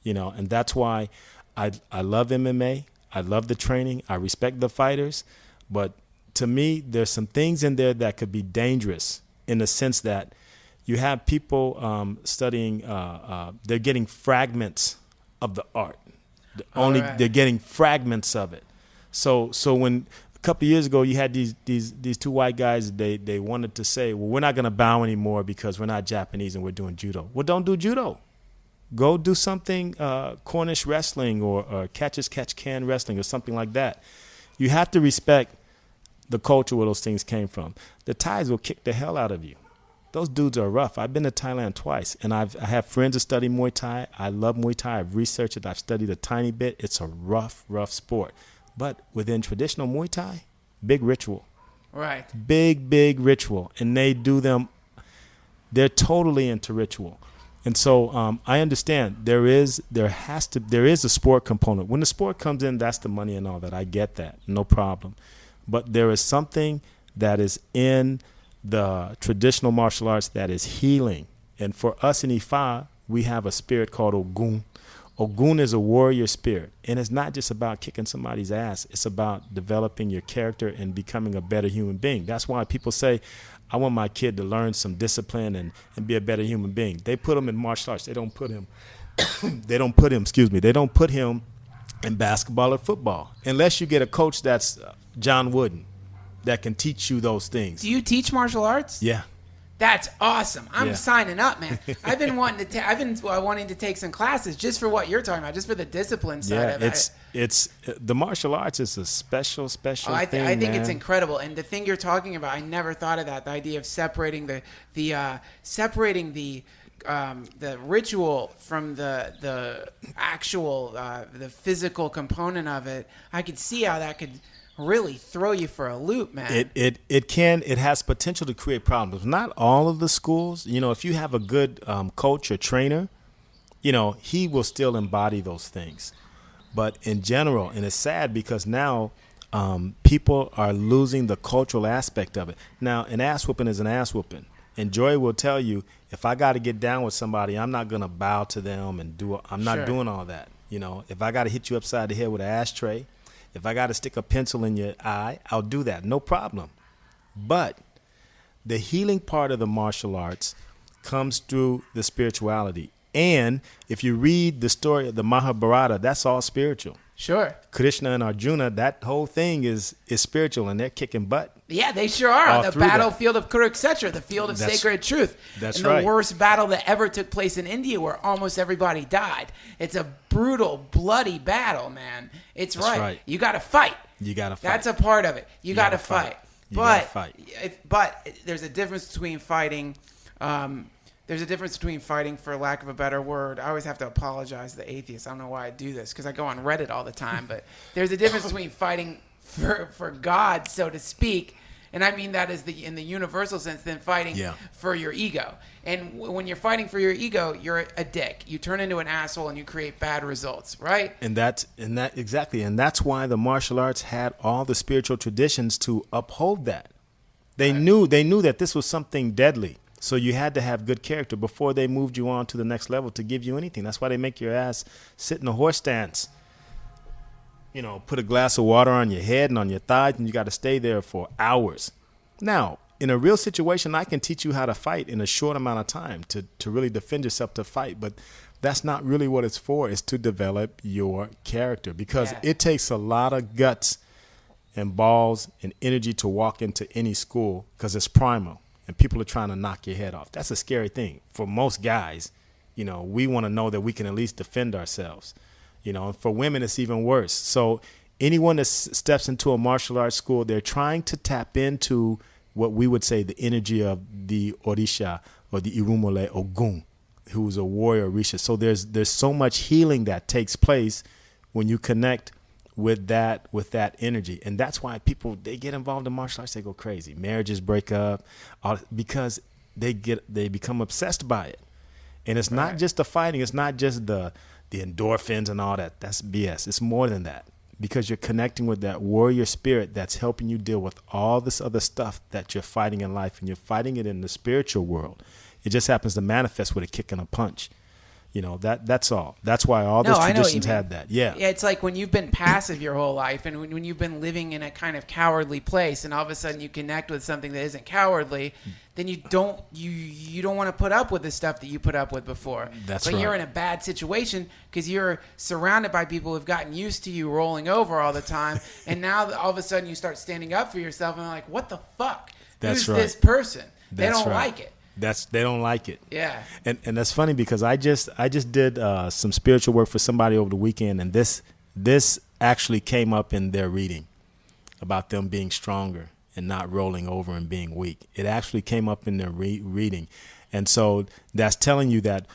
and that's why I love MMA. I love the training. I respect the fighters. But to me, there's some things in there that could be dangerous in the sense that you have people studying, they're getting fragments of the art. They're getting fragments of it. So when a couple of years ago you had these two white guys, they wanted to say, well, we're not going to bow anymore because we're not Japanese and we're doing judo. Well, don't do judo. Go do something Cornish wrestling or catch-as-catch-can wrestling or something like that. You have to respect the culture where those things came from. The Thais will kick the hell out of you. Those dudes are rough. I've been to Thailand twice, and I have friends that study Muay Thai. I love Muay Thai. I've researched it. I've studied a tiny bit. It's a rough sport. But within traditional Muay Thai, big ritual. Right. Big ritual. And they do them, they're totally into ritual. And so I understand there is a sport component. When the sport comes in, that's the money and all that. I get that, no problem. But there is something that is in the traditional martial arts that is healing. And for us in Ifa, we have a spirit called Ogun. Ogun is a warrior spirit, and it's not just about kicking somebody's ass. It's about developing your character and becoming a better human being. That's why people say, I want my kid to learn some discipline and be a better human being. They put him in martial arts. They don't put him in basketball or football unless you get a coach that's John Wooden that can teach you those things. Do you teach martial arts? Yeah. That's awesome. I'm Yeah. signing up, man. I've been wanting to take some classes just for what you're talking about, just for the discipline side of it. It's the martial arts is a special I thing. think it's man. incredible, and the thing you're talking about, I never thought of that. The idea of separating the ritual from the actual the physical component of it. I could see how that could really throw you for a loop, man. It has potential to create problems. Not all of the schools, if you have a good coach or trainer, he will still embody those things. But in general, and it's sad because now people are losing the cultural aspect of it. Now, an ass whooping is an ass whooping. And Joy will tell you, if I got to get down with somebody, I'm not going to bow to them I'm not Sure. doing all that. If I got to hit you upside the head with an ashtray, if I got to stick a pencil in your eye, I'll do that. No problem. But the healing part of the martial arts comes through the spirituality. And if you read the story of the Mahabharata, that's all spiritual. Sure. Krishna and Arjuna, that whole thing is spiritual, and they're kicking butt. Yeah, they sure are. All The through that. battlefield of Kurukshetra, the field of That's- sacred truth. that's and right. the worst battle that ever took place in India where almost everybody died. It's a brutal, bloody battle, man. It's That's right. You got to fight. You got to fight. That's a part of it. You got to gotta fight. fight. You But gotta fight. but there's a difference between fighting. There's a difference between fighting, for lack of a better word. I always have to apologize to the atheists. I don't know why I do this because I go on Reddit all the time. But there's a difference between fighting for God, so to speak, and I mean that in the universal sense, than fighting Yeah. for your ego. And when you're fighting for your ego, you're a dick. You turn into an asshole and you create bad results, right? And that's why the martial arts had all the spiritual traditions to uphold that. They knew that this was something deadly. So you had to have good character before they moved you on to the next level to give you anything. That's why they make your ass sit in a horse stance. Put a glass of water on your head and on your thighs, and you got to stay there for hours. Now, in a real situation, I can teach you how to fight in a short amount of time to really defend yourself, to fight. But that's not really what it's for. It's to develop your character, because it takes a lot of guts and balls and energy to walk into any school, because it's primal and people are trying to knock your head off. That's a scary thing for most guys. We want to know that we can at least defend ourselves. And for women, it's even worse. So anyone that steps into a martial arts school, they're trying to tap into what we would say the energy of the Orisha or the Irumole Ogun, who's a warrior Orisha. So there's so much healing that takes place when you connect with that energy. And that's why people, they get involved in martial arts, they go crazy. Marriages break up because they become obsessed by it. And it's not just the fighting, it's not just the endorphins and all that. That's BS. It's more than that, because you're connecting with that warrior spirit that's helping you deal with all this other stuff that you're fighting in life, and you're fighting it in the spiritual world. It just happens to manifest with a kick and a punch. That's all. That's why all those I know what you traditions mean. had that. Yeah. Yeah, it's like when you've been passive your whole life, and when you've been living in a kind of cowardly place, and all of a sudden you connect with something that isn't cowardly, then you don't want to put up with the stuff that you put up with before. That's but right. you're in a bad situation because you're surrounded by people who've gotten used to you rolling over all the time, and now all of a sudden you start standing up for yourself, and they're like, "What the fuck? That's Who's right. this person?" They That's don't right. like it. They don't like it. Yeah. And that's funny, because I just did some spiritual work for somebody over the weekend, and this actually came up in their reading about them being stronger and not rolling over and being weak. It actually came up in their reading. And so that's telling you that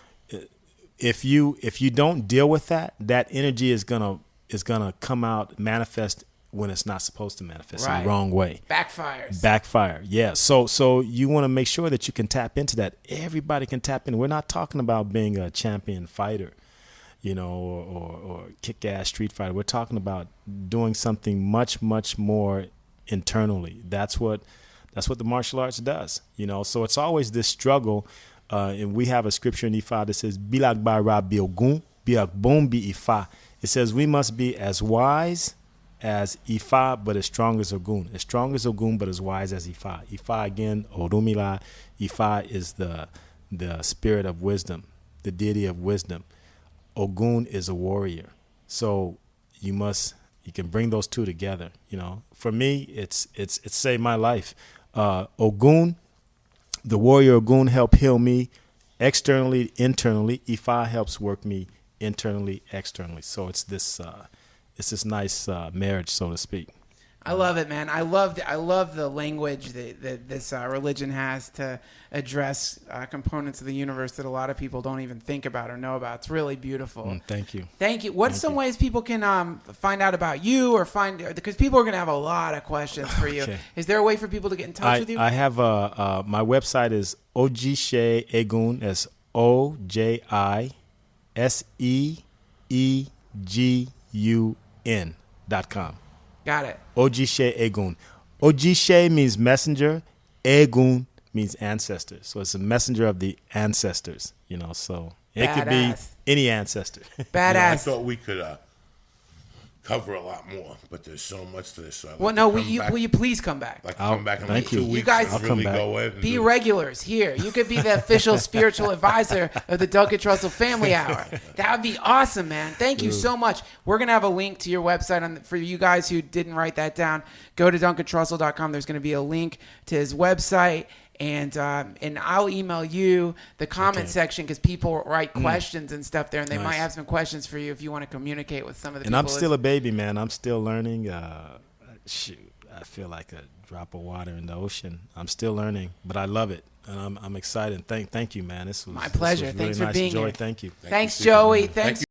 if you don't deal with that energy is gonna come out, manifest when it's not supposed to manifest, in the wrong way. Backfire. Yeah. So you want to make sure that you can tap into that. Everybody can tap in. We're not talking about being a champion fighter, or kick-ass street fighter. We're talking about doing something much, much more internally. That's what the martial arts does. So it's always this struggle. And we have a scripture in Ifa that says, "Bilag ba ra biogun, biak bom bi Ifa." It says we must be as wise as Ifa, but as strong as Ogun. As strong as Ogun, but as wise as Ifa. Ifa, again, Orumila. Ifa is the spirit of wisdom, the deity of wisdom. Ogun is a warrior. So you can bring those two together. For me, it's saved my life. Ogun The warrior Ogun help heal me externally, internally. Ifa helps work me internally, externally. So it's this nice marriage, so to speak. I love it, man. I love the language that this religion has to address components of the universe that a lot of people don't even think about or know about. It's really beautiful. Thank you. Thank you. What's some ways people can find out about you or because people are going to have a lot of questions for you. Okay. Is there a way for people to get in touch with you? I have my website is Ojise Egun. That's OJISEEGUN.com. Got it. Ojise Egun. Ojise means messenger. Egun means ancestor. So it's a messenger of the ancestors, so it could be Badass. any ancestor. Badass. I thought we could cover a lot more, but there's so much to this. So Well, no, will you please come back? Come back in like thank you. 2 You weeks. guys- and I'll really come back. go in and Be do- regulars here. You could be the official spiritual advisor of the Duncan Trussell Family Hour. That would be awesome, man. Thank you so much. We're going to have a link to your website for you guys who didn't write that down. Go to DuncanTrussell.com. There's going to be a link to his website. And I'll email you the comment section because people write questions and stuff there, and they might have some questions for you if you want to communicate with some of the And people. I'm still a baby, man. I'm still learning. Shoot, I feel like a drop of water in the ocean. I'm still learning, but I love it, and I'm excited. Thank you, man. This was My pleasure. This was really Thanks for nice being joy. here. Thank you. Thanks, Stephen. Joey. Thank Thanks. you.